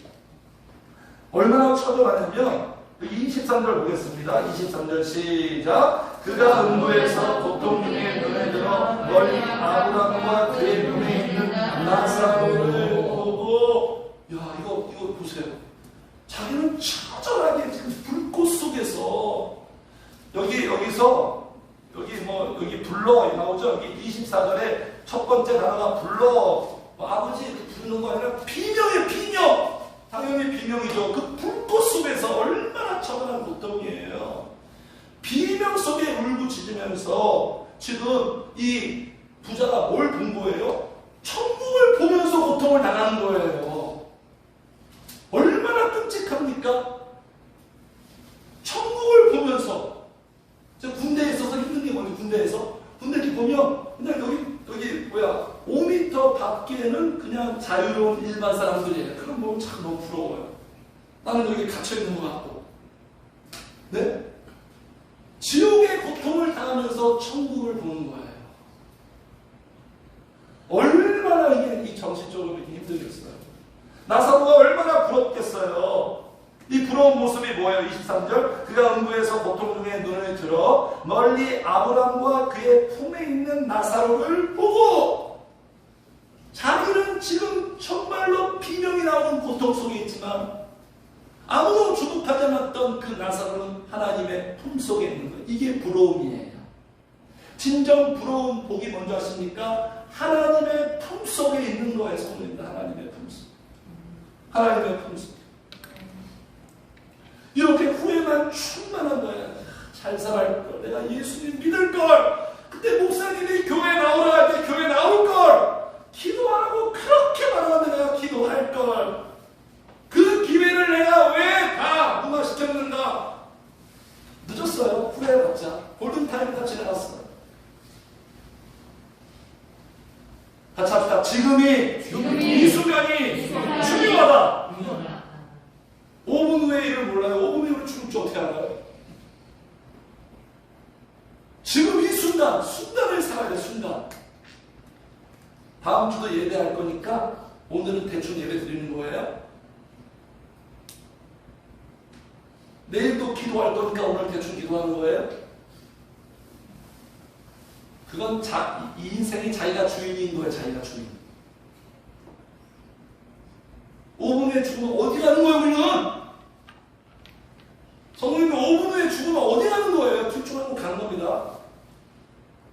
얼마나 처절하냐면 23절 보겠습니다. 23절 시작. 그가 음부에서 고통 중에 눈에 들어 멀리 아브라함과 그의 품에 있는 나사로를 보고, 야 이거 보세요. 자기는 처절하게 지금 불꽃 속에서 여기서 여기 불러 나오죠. 여기 24절에 첫 번째 단어가 불러, 아버지 부르는 거 아니라 비명이에요. 비명. 당연히 비명이죠. 그 불꽃 속에서 얼마나 처절한 고통이에요. 비명 속에 울부짖으면서 지금 이 부자가 뭘 본 거예요? 천국을 보면서 고통을 당하는 거예요. 얼마나 끔찍합니까? 천국을 보면서. 제가 군대에 있어서 힘든 게 뭐지? 군대에서 이렇게 보면 그냥 여기 5m 밖에는 그냥 자유로운 일반 사람들이에요. 그럼 뭐 참 너무 부러워요. 나는 여기 갇혀있는 것 같고. 네? 지옥의 고통을 당하면서 천국을 보는 거예요. 얼마나 이 정신적으로 이렇게 힘들겠어요. 나사로가 얼마나 부럽겠어요. 이 부러운 모습이 뭐예요? 23절. 그가 음부에서 고통 중에 눈을 들어 멀리 아브람과 그의 품에 있는 나사로를 보고, 자기는 지금 정말로 비명이 나오는 고통 속에 있지만 아무도 주목하지 않았던 그 나사로는 하나님의 품 속에 있는 거예요. 이게 부러움이에요. 진정 부러운 복이 뭔지 아십니까? 하나님의 품 속에 있는 거예요. 성도님들, 하나님의 품 속. 하나님의 품 속. 이렇게 후회만 충만한 거예요. 잘 살아갈 걸, 내가 예수님 믿을 걸, 그때 목사님이 교회 나오라 할 때 교회 나올 걸, 기도 안 하고 그렇게 말하면 내가 기도할 걸, 그 기회를 내가 왜 다 무마시켰는가? 늦었어요. 후회해봤자 골든타임 다 지나갔어요. 같이 합시다. 지금이 이 순간이 중요하다. 5분 후에 일을 몰라요. 5분 후에 죽을지 어떻게 알아요? 지금 이 순간을 살아야 돼. 순간. 다음 주도 예배할 거니까 오늘은 대충 예배 드리는 거예요. 내일도 기도할 거니까 오늘 대충 기도하는 거예요. 그건 이 인생이 자기가 주인인 거예요. 자기가 주인. 5분 후에 죽으면 어디 가는 거예요, 우리는? 성도님들 5분 후에 죽으면 어디 가는 거예요? 둘 중 하나 가는 겁니다.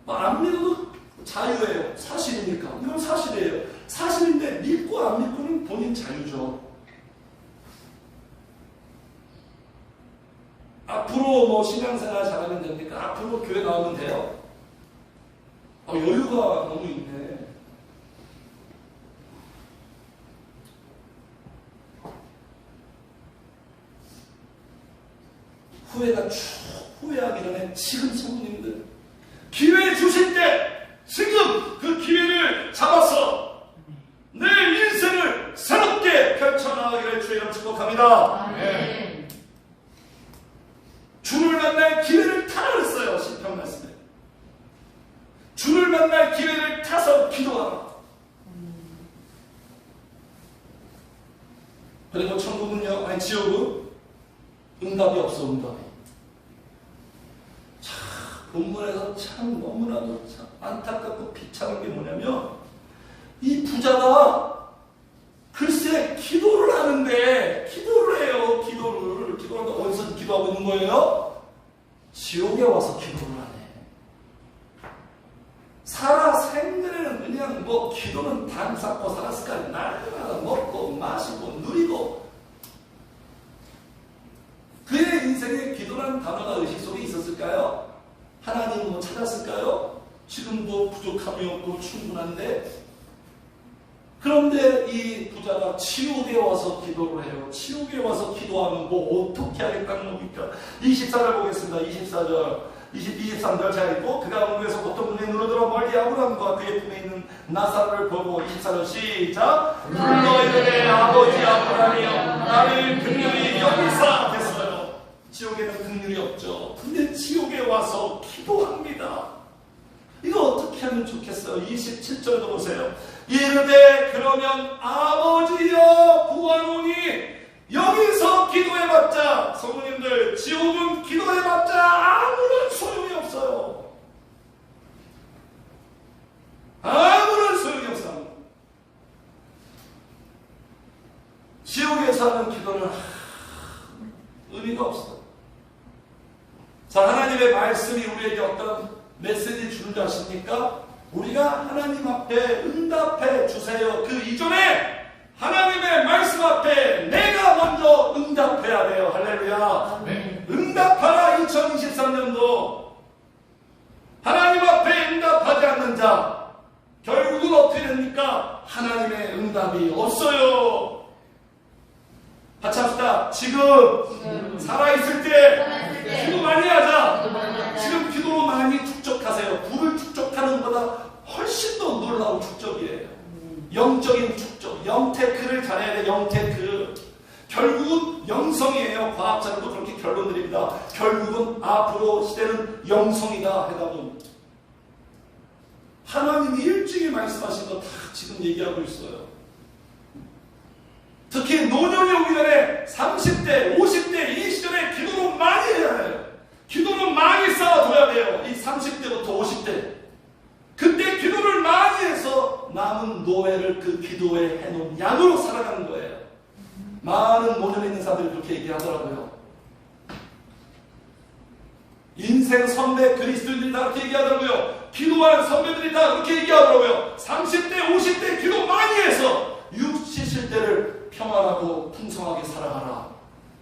안 믿어도 자유예요. 사실이니까. 이건 사실이에요. 사실인데 믿고 안 믿고는 본인 자유죠. 앞으로 뭐 신앙생활 잘하면 됩니까? 앞으로 교회 나오면 돼요? 여유가 너무 있네. 후회하기 전에 지금 성도님들 기회 주실 때 지금 그 기회를 잡아서 내 인생을 새롭게 펼쳐나가기를 주의 이름 축복합니다. 아멘. 주를 만날 기회를 타라 그랬어요. 시편 말씀에. 주를 만날 기회를 타서 기도하라. 그리고 천국은요, 아니 지옥은 응답이 없어. 응답이. 참 본문에서 참 너무나도 참 안타깝고 비참한 게 뭐냐면 이 부자가 글쎄 기도를 하는데 기도를 해요. 기도를 어디서 기도하고 있는 거예요? 지옥에 와서 기도를 하네. 살아 생전에는 그냥 뭐 기도는 당 쌓고 살았을까? 날마다 먹고 마시고 누리고. 그의 인생에 기도라는 단어가 의식 속에 있었을까요? 하나님을 뭐 찾았을까요? 지금도 부족함이 없고 충분한데. 그런데 이 부자가 지옥에 와서 기도를 해요. 지옥에 와서 기도하면 뭐 어떻게 하겠다는 겁니까? 24절 보겠습니다. 24절, 23절 잘 읽고 그 가운데서 어떤 분이 눈을 들어 멀리 아브라함과 그의 품에 있는 나사로를 보고 24절 시작. 너희들의 아버지 아브라함이여 나를 긍휼히 여기사 됐어요. 지옥에는 긍휼이 없죠. 근데 지옥에 와서 기도합니다. 이거 어떻게 하면 좋겠어요? 27절도 보세요. 이르되 그러면 아버지여 구하노니 여기서 기도해봤자 성도님들 지옥은 기도해봤자 아무런 소용이 없어요. 아무런 소용이 없어요. 지옥에서 하는 기도는 의미가 없어요. 자, 하나님의 말씀이 우리에게 어떤 메시지 주는 줄 아십니까? 우리가 하나님 앞에 응답해 주세요. 그 이전에 하나님의 말씀 앞에 내가 먼저 응답해야 돼요. 할렐루야. 네. 응답하라. 2023년도 하나님 앞에 응답하지 않는 자 결국은 어떻게 됩니까? 하나님의 응답이 없어요. 같이 합시다. 지금 살아있을 때 기도 많이 하자. 지금 기도로 많이 축적하세요. 부를 축적하는 것보다 훨씬 더 놀라운 축적이에요. 영적인 축적. 영테크를 잘해야 돼. 영테크. 결국은 영성이에요. 과학자들도 그렇게 결론 드립니다. 결국은 앞으로 시대는 영성이다. 해답은 하나님이 일찍이 말씀하신 거 다 지금 얘기하고 있어요. 특히 노년이 오기 전에 30대, 50대 이 시절에 기도를 많이 해야 해요. 기도는 많이 쌓아둬야 돼요. 이 30대부터 50대. 그때 기도를 많이 해서 남은 노예를 그 기도에 해놓은 양으로 살아가는 거예요. 많은 노년에 있는 사람들이 그렇게 얘기하더라고요. 인생 선배 그리스도인들이 다 그렇게 얘기하더라고요. 기도하는 선배들이 다 그렇게 얘기하더라고요. 30대, 50대 기도 많이 해서 60, 70대를 평안하고 풍성하게 살아가라.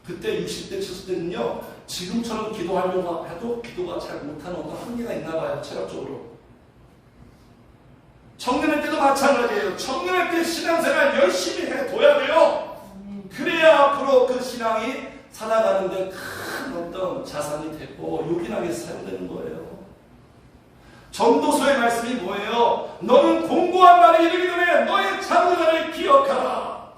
그때 60대, 70대는요, 지금처럼 기도하려고 해도 기도가 잘 못하는 어떤 한계가 있나 봐요, 체력적으로. 청년할 때도 마찬가지예요. 청년할 때 신앙생활 열심히 해둬야 돼요. 그래야 앞으로 그 신앙이 살아가는데 큰 어떤 자산이 되고 요긴하게 사용되는 거예요. 전도서의 말씀이 뭐예요? 너는 공고한 날이 이르기 전에 너의 장래를 기억하라.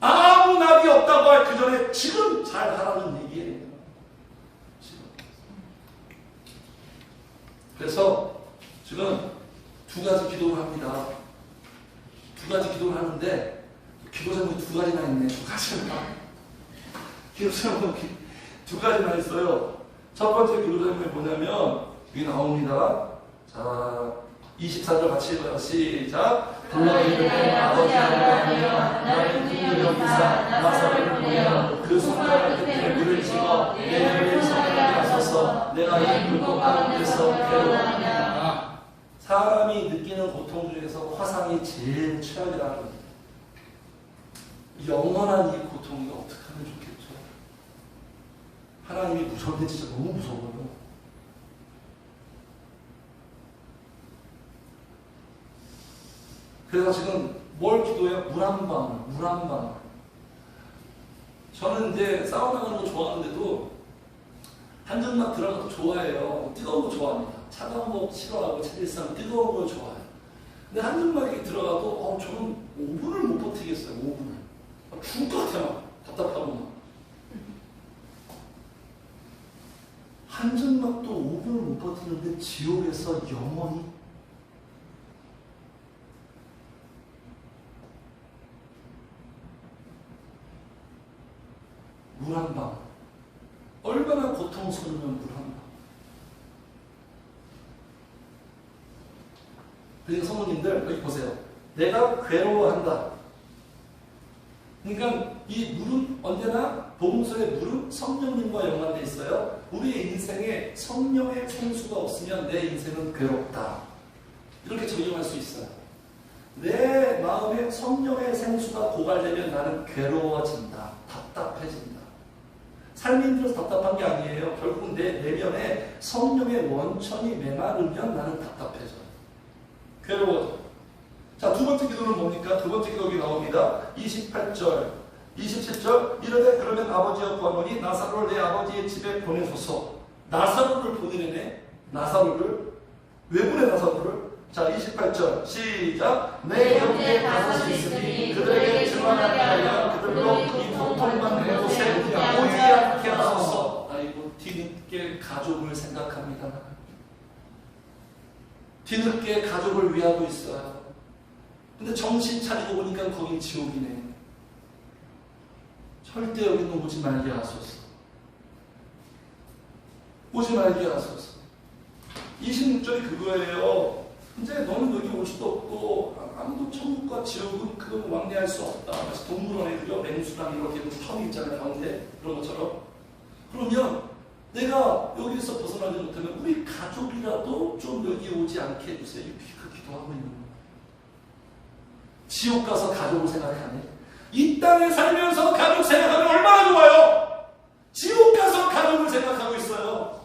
아무 날이 없다고 할 그 전에 지금 잘 하라는 얘기예요. 지금. 그래서 지금 두 가지 기도를 합니다. 두 가지 기도를 하는데 기도 제목이 두 가지나 있네. 두 가지나. 기도 제목이 두 가지나 있어요. 첫 번째 기도 제목이 뭐냐면 여기 나옵니다. 자, 24절 같이 읽어요. 시작. 너희들의 아버지 아브라함이여 나를 긍휼히 여기사 나사로를 보내어 그 손가락 끝에 물을 찍어 내 눈을 성에 하소서 내가 이 물고 가운데서 괴로워하느냐. 사람이 느끼는 고통 중에서 화상이 제일 최악이라는 겁니다. 영원한 이 고통이 어떻게 하면 좋겠죠? 하나님이 무서울 때 진짜 너무 무서워요. 그래서 지금 뭘 기도해요? 물 한 방울. 저는 이제 사우나 가는 거 좋아하는데도 한정막 들어가도 좋아해요. 뜨거운 거 좋아합니다. 차가운 거 싫어하고 사실상 뜨거운 걸 좋아해요. 근데 한정막에 들어가도 저는 5분을 못 버티겠어요. 5분을. 죽을 것 같아요. 답답하고 막. 못 버티는데 지옥에서 영원히? 물 한 방. 얼마나 고통스러우면 물 한 방. 그러니까 성도님들 여기 보세요. 내가 괴로워한다. 그러니까 이 물은 언제나 복음서의 물은 성령님과 연관되어 있어요. 우리의 인생에 성령의 생수가 없으면 내 인생은 괴롭다. 이렇게 적용할 수 있어요. 내 마음에 성령의 생수가 고갈되면 나는 괴로워진다. 답답해진다. 삶이 힘들어서 답답한 게 아니에요. 결국은 내 내면에 성령의 원천이 메마르면 나는 답답해져요. 괴로워져. 자, 두 번째 기도는 뭡니까? 두 번째 기도 여기 나옵니다. 28절, 27절. 이르되 그러면 아버지여 구하노니 나사로를 내 아버지의 집에 보내소서. 나사로를 보내네. 나사로를. 왜 보내 나사로를? 자, 28절 시작. 내 형제 다섯이 있으니 그들에게 증언하게 하여 그들로 이 고통받는 곳에 오지 않게 하소서. 아이고, 뒤늦게 가족을 생각합니다. 뒤늦게 가족을 위하고 있어요. 근데 정신 차리고 보니까 거긴 지옥이네. 절대 여기는 오지 말게 하소서. 오지 말게 하소서. 26절이 그거예요. 이제 너는 여기 올 수도 없고 아무도 천국과 지옥은 그건 왕래할 수 없다. 마치 동물원에 그려 맹수랑 이렇게 턴이 있잖아요. 가운데 그런 것처럼. 그러면 내가 여기서 벗어나지 못하면 우리 가족이라도 좀 여기 오지 않게 해주세요. 그 기도하고 있는 거예요. 지옥 가서 가족을 생각하네. 이 땅에 살면서 가족 생각하면 얼마나 좋아요. 지옥 가서 가족을 생각하고 있어요.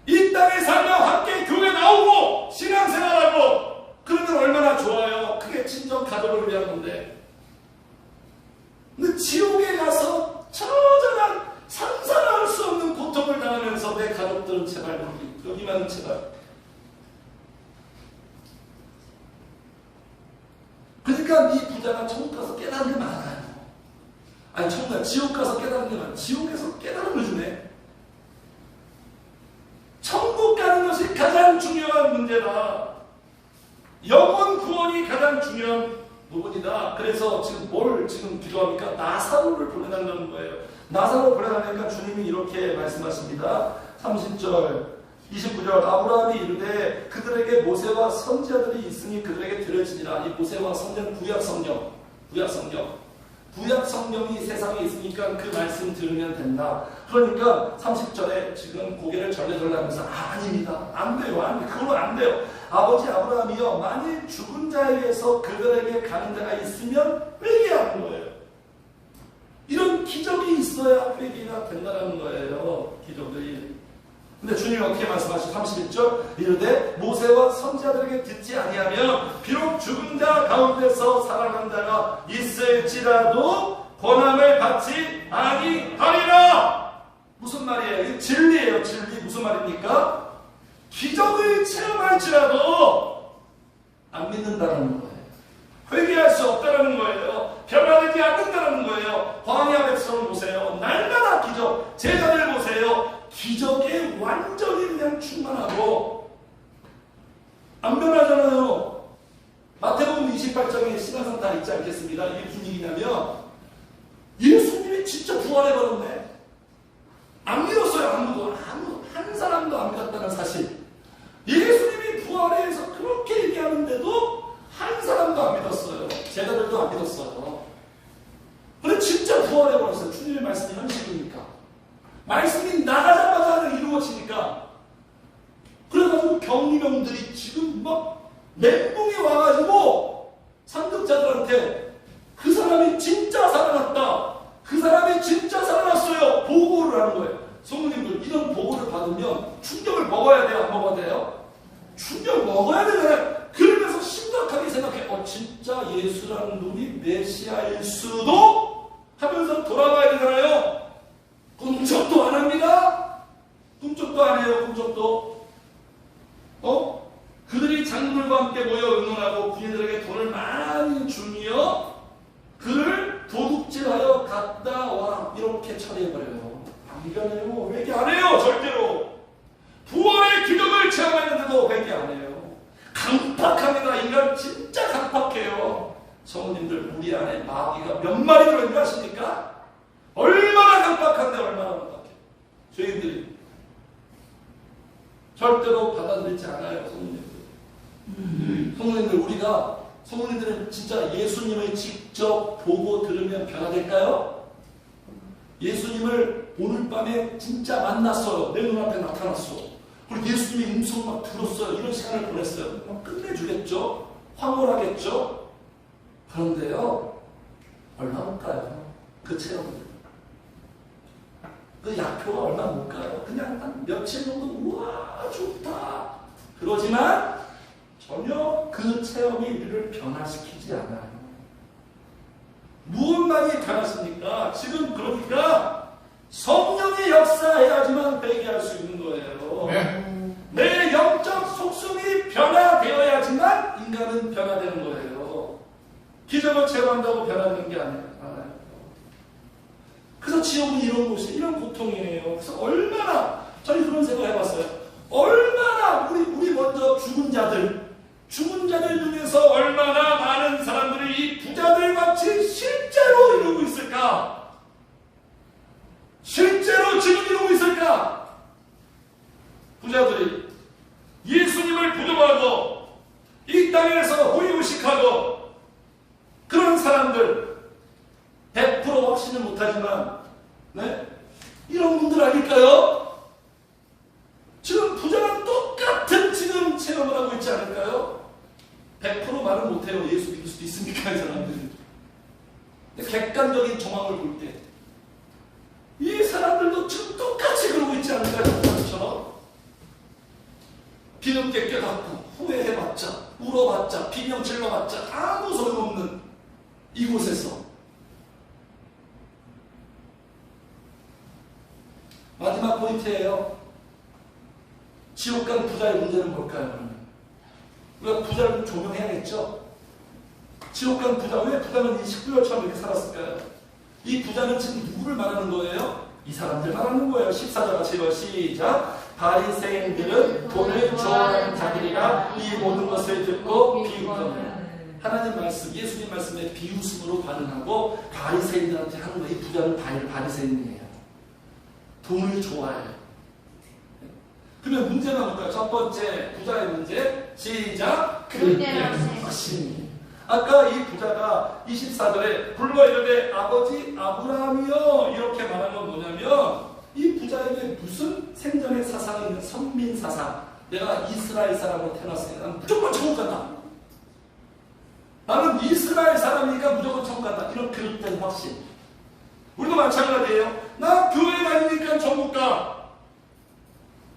이 땅에 살며 함께 교회 나오고 신앙생활하고 그러면 얼마나 좋아요. 그게 친정 가족을 위한 건데. 근데 지옥에 가서 처절한 상상할 수 없는 고통을 당하면서 내 가족들은 제발 여기만 제발. 그러니까 이 부자가 천국 가서 깨달은 게 많아요. 아니 지옥 가서 깨달은 게 많아요. 지옥에서 깨달음을 주네. 천국 가는 것이 가장 중요한 문제다. 영혼 구원이 가장 중요한 부분이다. 그래서 지금 기도합니까? 나사로를 보내달라는 거예요. 나사로 보내달라니까 주님이 이렇게 말씀하십니다. 30절 29절 아브라함이 이르되 그들에게 모세와 선지자들이 있으니 그들에게 들을지니라. 이 모세와 선지자는 구약성경이 세상에 있으니까 그 말씀 들으면 된다. 그러니까 30절에 지금 고개를 절레절레하면서 아닙니다. 안 돼요. 그건 안 돼요. 아버지 아브라함이여 만일 죽은 자에게서 그들에게 가는 자가 있으면 회개하는 거예요. 이런 기적이 있어야 회개가 된다는 거예요. 기적들이. 근데 주님이 어떻게 말씀하시죠? 31절 이르되 모세와 선지자들에게 듣지 아니하면 비록 죽은 자 가운데서 살아난 자가 있을지라도 권함을 받지 아니하리라. 무슨 말이에요? 이게 진리예요. 진리. 무슨 말입니까? 기적을 체험할지라도 안 믿는다는 거예요. 회개할 수 없다는 거예요. 변화되지 않는다는 거예요. 광야 백성을 보세요. 날마다 기적. 제자들 보세요. 기적에 완전히 그냥 충만하고 안 변하잖아요. 마태복음 28장에 신앙상 다 있지 않겠습니다. 이게 무슨 얘기냐면 예수님이 진짜 부활해버렸네. 안 믿었어요. 아무도 한 사람도 안 믿었다는 사실. 예수님이 부활해서 그렇게 얘기하는데도 한 사람도 안 믿었어요. 제자들도 안 믿었어요. 근데 진짜 부활해버렸어요. 주님의 말씀이 현실이니까. 말씀이 나가자마자 이루어지니까. 그래가지고 경리병들이 지금 막 멘붕이 와가지고 상급자들한테 그 사람이 진짜 살아났다. 그 사람이 진짜 살아났어요. 보고를 하는 거예요. 성도님들 이런 보고를 받으면 충격을 먹어야 돼요? 안 먹어야 돼요? 충격 먹어야 되잖아요. 그러면서 심각하게 생각해. 진짜 예수라는 분이 메시아일 수도 하면서 돌아가야 되잖아요. 꿈쩍도 안 합니다. 꿈쩍도 안 해요. 꿈쩍도. 그들이 장군들과 함께 모여 의논하고 군인들에게 돈을 많이 주며 그를 도둑질하여 갔다 와. 이렇게 처리해버려요. 안 변해요. 회개 안 해요. 절대로. 부활의 기적을 체험했는데도 회개 안 해요. 강팍합니다. 인간 진짜 강팍해요. 성우님들, 우리 안에 마귀가 몇 마리 들어있는 거 아십니까? 얼마나 강팍한데 얼마나 강팍해. 죄인들이 절대로 받아들이지 않아요. 성우님들, 우리가 성우님들은 진짜 예수님을 직접 보고 들으면 변화될까요? 예수님을 오늘 밤에 진짜 만났어요. 내 눈앞에 나타났어. 그리고 예수님의 음성 막 들었어요. 이런 시간을 보냈어요. 끝내주겠죠? 황홀하겠죠? 그런데요, 얼마 못 가요. 그 체험들. 그 약표가 얼마 못 가요. 그냥 한 며칠 정도, 우와, 좋다. 그러지만 전혀 그 체험이 우리를 변화시키지 않아요. 무엇만이 변화십니까? 지금 그러니까 성령이 역사해야지만 회개할 수 있는 거예요. 네. 내 영적 속성이 변화되어야지만 인간은 변화되는 거예요. 기적을 체험한다고 변화되는 게 아니에요. 그래서 지옥은 이런 곳이, 이런 고통이에요. 그래서 얼마나, 저희 그런 생각 해봤어요. 얼마나 우리 먼저 죽은 자들 중에서 얼마나 많은 사람들이 이 부자들 같이 실제로 이루고 있을까? 실제로 지금 이루고 있을까? 부자들이 예수님을 부정하고 이 땅에서 호의호식하고 그런 사람들 100% 확신은 못하지만, 네? 이런 분들 아닐까요? 지금 부자랑 똑같은 지금 체험을 하고 있지 않을까요? 100% 말은 못해요. 예수 믿을 수도 있으니까, 이 사람들은. 근데 객관적인 정황을 볼 때, 이 사람들도 지금 똑같이 그러고 있지 않을까요? 부자처럼. 뒤늦게 깨닫고, 후회해봤자, 울어봤자, 비명 질러봤자, 아무 소용없는 이곳에서. 마지막 포인트예요. 지옥 간 부자의 문제는 뭘까요? 우리가 부자를 조명해야겠죠? 지옥 간 부자, 왜 부자는 이 19년처럼 이렇게 살았을까요? 이 부자는 지금 누구를 말하는 거예요? 이 사람들 말하는 거예요. 14절 같이 읽어요. 시작. 바리새인들은 돈을 좋아하는 자들이라 이 모든 것을 듣고 비웃거늘. 하나님 말씀, 예수님 말씀에 비웃음으로 반응하고 바리새인들한테 하는 거예요. 이 부자는 바리새인이에요. 돈을 좋아해요. 그러면 문제가 뭘까요? 첫 번째 부자의 문제, 시작. 그때는 것이니. 아까 이 부자가 24절에 불러 이르되 아버지 아브라함이여 이렇게 말한 건 뭐냐면, 이 부자에게 무슨 생전의 사상이 있는 선민 사상, 내가 이스라엘 사람으로 태어났으니까 나는 무조건 천국 간다. 나는 이스라엘 사람이니까 무조건 천국 간다. 이런 그릇된 확신. 우리도 마찬가지예요. 나 교회 다니니까 천국 가.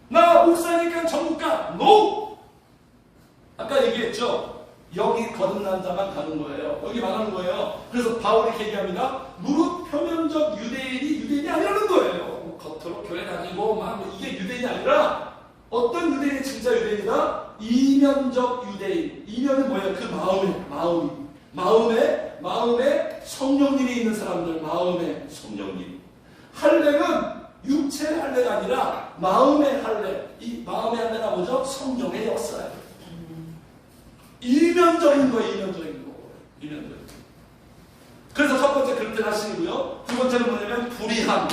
나 목사니까 천국 가. NO! 아까 얘기했죠. 여기 거듭난 자만 가는 거예요. 여기 말하는 거예요. 그래서 바울이 이렇게 얘기합니다. 무릇 표면적 유대인이 아니라는 거예요. 겉으로 교회 다니고 막 이게 유대인이 아니라, 어떤 유대인이 진짜 유대인이다? 이면적 유대인. 이면은 뭐예요? 그 마음에 성령님이 있는 사람들. 마음에 성령님. 할례는 육체의 할례가 아니라 마음의 할례. 이 마음의 할례가 뭐죠? 성령의 역사예요. 이면적인 거예요. 이면적인 거. 그래서 첫 번째 그렇게 하시고요. 두 번째는 뭐냐면 불의한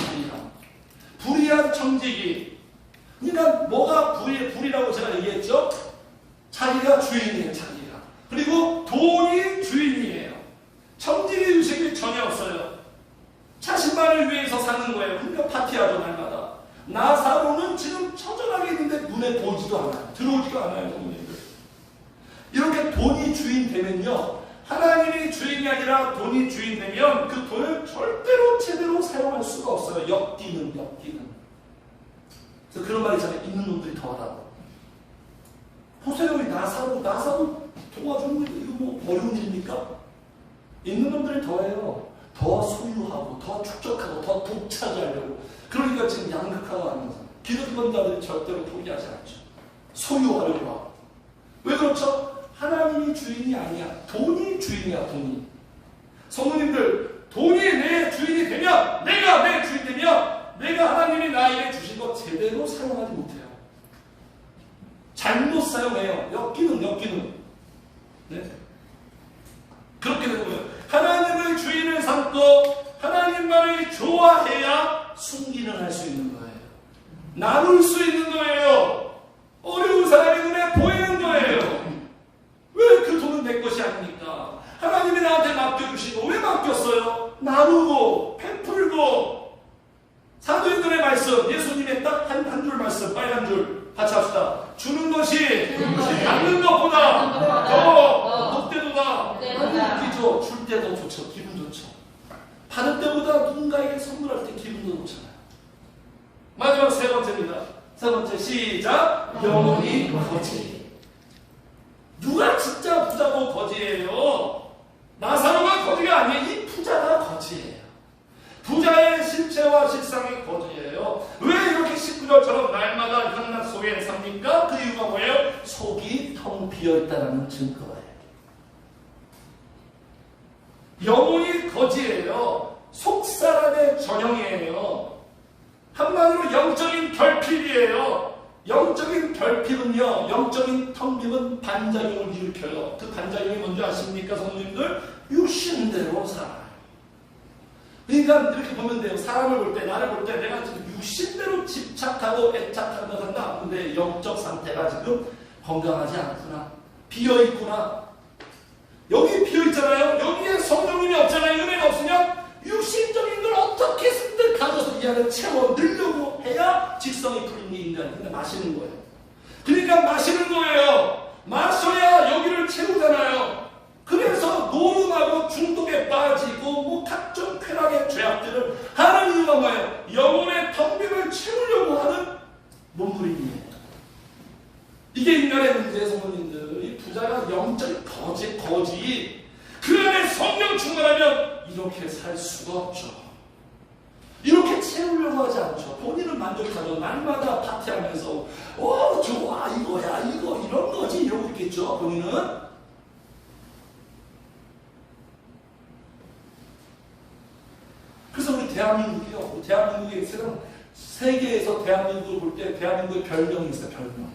청지기. 그러니까 뭐가 불이라고 제가 얘기했죠? 자기가 주인이에요. 자기가. 그리고 돈이 주인이에요. 청지기 의식이 전혀 없어요. 자신만을 위해서 사는 거예요. 그러니까 파티하죠, 날마다. 나사로는 지금 처절하게 있는데 눈에 보지도 않아요. 들어오지도 않아요, 부모님들. 이렇게 돈이 주인 되면요, 하나님이 주인이 아니라 돈이 주인 되면 그 돈을 절대로 제대로 사용할 수가 없어요. 역기능. 그래서 그런 말이 있잖아요. 있는 놈들이 더하다고. 보세요, 나사로 도와주는 거 이거 뭐 어려운 일입니까? 있는 놈들이 더해요. 더 소유하고, 더 축적하고, 더 독차지하려고. 그러니까 지금 양극화가 하는 거죠. 기득권자들이 절대로 포기하지 않죠. 소유하려고 하고. 왜 그렇죠? 하나님이 주인이 아니야. 돈이 주인이야, 돈이. 성도님들, 돈이 내 주인이 되면, 내가 내 주인 되면, 내가 하나님이 제대로 사용하지 못해요. 잘못 사용해요. 엮이는. 네? 그렇게 되는 거예요. 하나님의 주인을 삼고 하나님만을 좋아해야 순기는 할 수 있는 거예요. 나눌 수 있는 거예요. 어려운 사람의 눈에 보이는 거예요. 왜 그 돈은 내 것이 아닙니까? 하나님이 나한테 맡겨주시고 왜 맡겼어요? 나누고 베풀고. 사도행전의 말씀, 예수님의 딱 한 줄 말씀, 빨간 줄 같이 합시다. 주는 것이 받는 것보다 더 복되도다. 웃기죠? 줄 때 더 좋죠. 기분 좋죠. 받을 때보다 누군가에게 선물할 때 기분도 좋잖아요. 마지막 세 번째입니다. 세 번째 시작. 영혼이 거지. 누가 진짜 부자고 거지예요? 나사로가 거지가 아니에요. 이 부자가 거지예요. 부자의 실체와 실상이 거지예요. 왜 이렇게 19절처럼 날마다 현락 속에 삽니까? 그 이유가 뭐예요? 속이 텅 비어있다는 증거예요. 영혼이 거지예요. 속사람의 전형이에요. 한마디로 영적인 결핍이에요. 영적인 결핍은요, 영적인 텅 빔은 반작용을 일으켜요. 그 반작용이 뭔지 아십니까, 성도님들? 육신대로 살아요. 그러니까 이렇게 보면 돼요. 사람을 볼 때, 나를 볼 때 내가 지금 육신대로 집착하고 애착하며 산다. 근데 영적 상태가 지금 건강하지 않구나. 비어있구나. 여기 비어있잖아요. 여기에 성령님이 없잖아요. 은혜가 없으면 육신적인 걸 어떻게 습득 가져서 이 안에 채워 넣으려고 해야 직성이 풀린 게 인간이. 근데 마시는 거예요. 그러니까 마시는 거예요. 마셔야 여기를 채우잖아요. 그래서 노름하고 중독에 빠지고 뭐 각종 쾌락의 죄악들을 하는 이유가 뭐예요? 영혼의 텅빔을 채우려고 하는 몸부림이에요. 이게 인간의 문제예요, 성도님들. 이 부자가 영적 거지. 그 안에 성령 충만하면 이렇게 살 수가 없죠. 이렇게 채우려고 하지 않죠. 본인은 만족하죠. 날마다 파티하면서 좋아 이거야 이거 이런 거지 이러고 있겠죠. 본인은. 그래서 우리 대한민국이요. 대한민국의 세계에서 대한민국을 볼 때 대한민국의 별명이 있어요. 별명.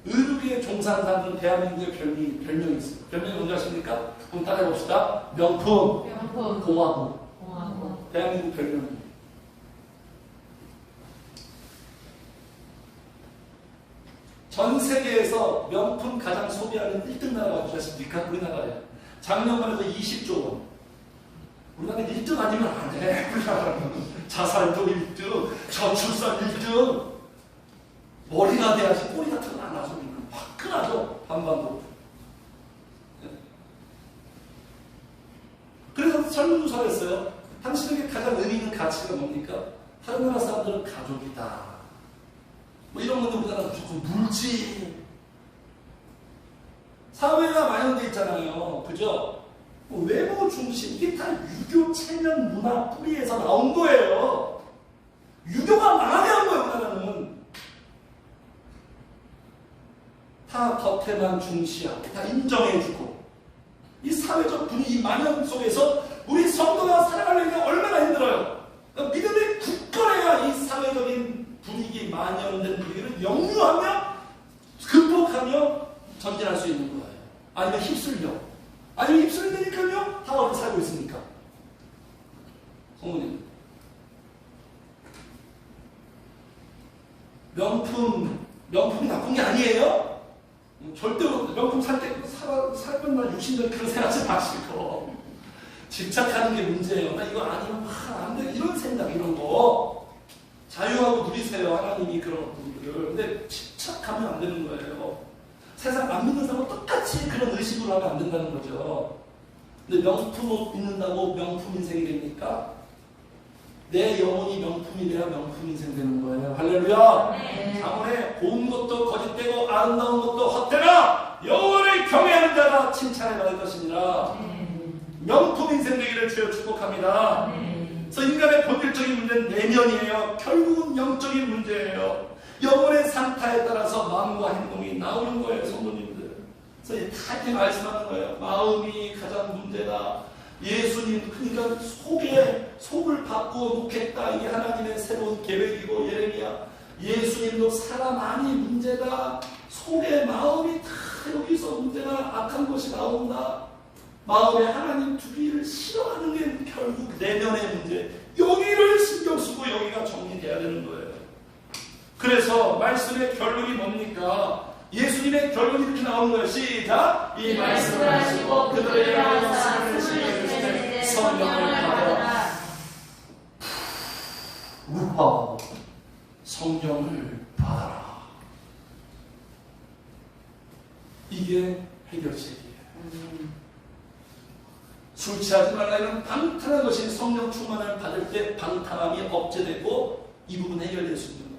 의료계 종사하는 대한민국의 별명이 있어요. 별명이 뭔지 아십니까? 한번 따라해봅시다. 명품. 공화국. 대한민국 별명이에요. 전 세계에서 명품 가장 소비하는 1등 나라가 뭔지 아십니까? 우리나라예요. 작년만 해도 20조 원. 우리나라는 1등 아니면 안 돼. 자살도 1등, 저출산 1등. 머리가 돼야지 꼬리 같은 건 안 나죠. 화끈하죠. 한반도. 그래서 설문조사를 했어요. 당신에게 가장 의미 있는 가치가 뭡니까? 다른 나라 사람들은 가족이다. 뭐 이런 건데 우리나라는 무조건 물질. 사회가 마련되어 있잖아요. 그죠? 뭐 외모 중심, 이게 다 유교 체면 문화 뿌리에서 나온 거예요. 유교가 망하게 한 거예요, 우리나라는. 다 겉에만 중시하고, 다 인정해주고. 이 사회적 분위기 만연 속에서 우리 성도가 살아가려면 얼마나 힘들어요. 그러니까 믿음이 굳건해야 이 사회적인 분위기, 만연된 분위기를 역류하며, 극복하며 전진할 수 있는 거예요. 아니면 휩쓸려. 아니면 휩쓸리니까요, 다 어디 살고 있습니까? 성모님. 명품이 나쁜 게 아니에요? 절대로 명품 살면 나 육신적인 그런 생각하지 마시고. 집착하는 게 문제예요. 나 이거 아니면 안 돼. 이런 생각, 이런 거. 자유하고 누리세요. 하나님이 그런 분들을. 근데 집착하면 안 되는 거예요. 세상 안 믿는 사람은 똑같이 그런 의식으로 하면 안 된다는 거죠. 근데 명품 옷 입는다고 명품 인생이 됩니까? 내 영혼이 명품이 돼야 명품 인생 되는 거예요. 할렐루야! 네. 자문에 고운 것도 거짓되고 아름다운 것도 헛되나 여호와를 경외하는 자가 칭찬을 받을 것이니라. 명품 인생 되기를 주여 축복합니다. 그래서 인간의 본질적인 문제는 내면이에요. 결국은 영적인 문제예요. 영혼의 상태에 따라서 마음과 행동이 나오는 거예요, 성도님들. 그래서 다 이렇게 말씀하는 거예요. 마음이 가장 문제다. 예수님, 그러니까 속을 바꾸어 놓겠다. 이게 하나님의 새로운 계획이고, 예레미야, 예수님도 사람 안이 문제다. 속의 마음이 다 여기서 문제가 악한 것이 나온다. 마음에 하나님 두기를 싫어하는 게 결국 내면의 문제. 여기를 신경 쓰고 여기가 정리돼야 되는 거예요. 그래서 말씀의 결론이 뭡니까? 예수님의 결론이 이렇게 나오는 거예요. 시작! 이 말씀을 하시고 그들에게 말씀을 주시되 성령을 받아라. 우와, 성령을 받아라. 이게 해결책이에요. 술 취하지 말라는 방탕한 것이 성령 충만을 받을 때 방탕함이 억제되고 이 부분 해결될 수 있는 거예요.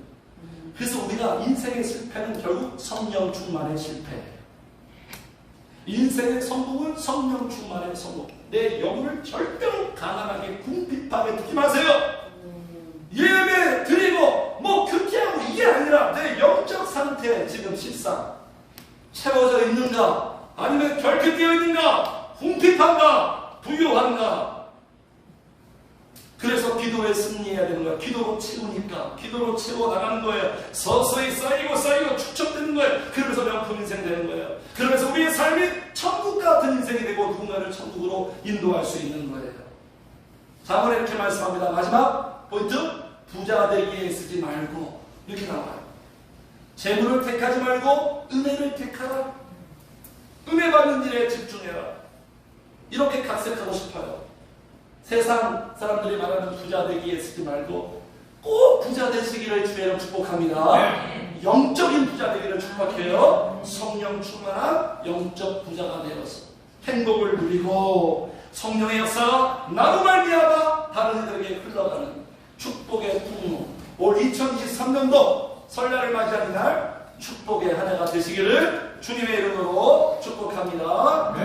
그래서 우리가 인생의 실패는 결국 성령 충만의 실패예요. 인생의 성공은 성령 충만의 성공. 내 영혼을 절대로 가난하게 궁핍하게 두지 마세요. 예배 드리고 뭐 그렇게 하고 이게 아니라 내 영적 상태 지금 실상 채워져 있는가? 아니면 결핍되어 있는가? 궁핍한가? 부유한가? 그래서 기도에 승리해야 되는 거야. 기도로 채우니까 기도로 채워나가는 거예요. 서서히 쌓이고 축적되는 거예요. 그러면서 명품 인생 되는 거예요. 그러면서 우리의 삶이 천국 같은 인생이 되고 누군가를 천국으로 인도할 수 있는 거예요. 자문에 이렇게 말씀합니다. 마지막 포인트, 부자 되기에 쓰지 말고, 이렇게 나와요. 재물을 택하지 말고 은혜를 택하라. 은혜 받는 일에 집중해라. 이렇게 각색하고 싶어요. 세상 사람들이 말하는 부자 되기에 쓰지 말고 꼭 부자 되시기를 주의로 축복합니다. 영적인 부자 되기를 축복해요. 성령 충만한 영적 부자가 되어서 행복을 누리고 성령의 역사가 나로 말미암아 다른 이들에게 흘러가는 축복의 풍로. 올 2023년도 설날을 맞이하는 날 축복의 한 해가 되시기를 주님의 이름으로 축복합니다.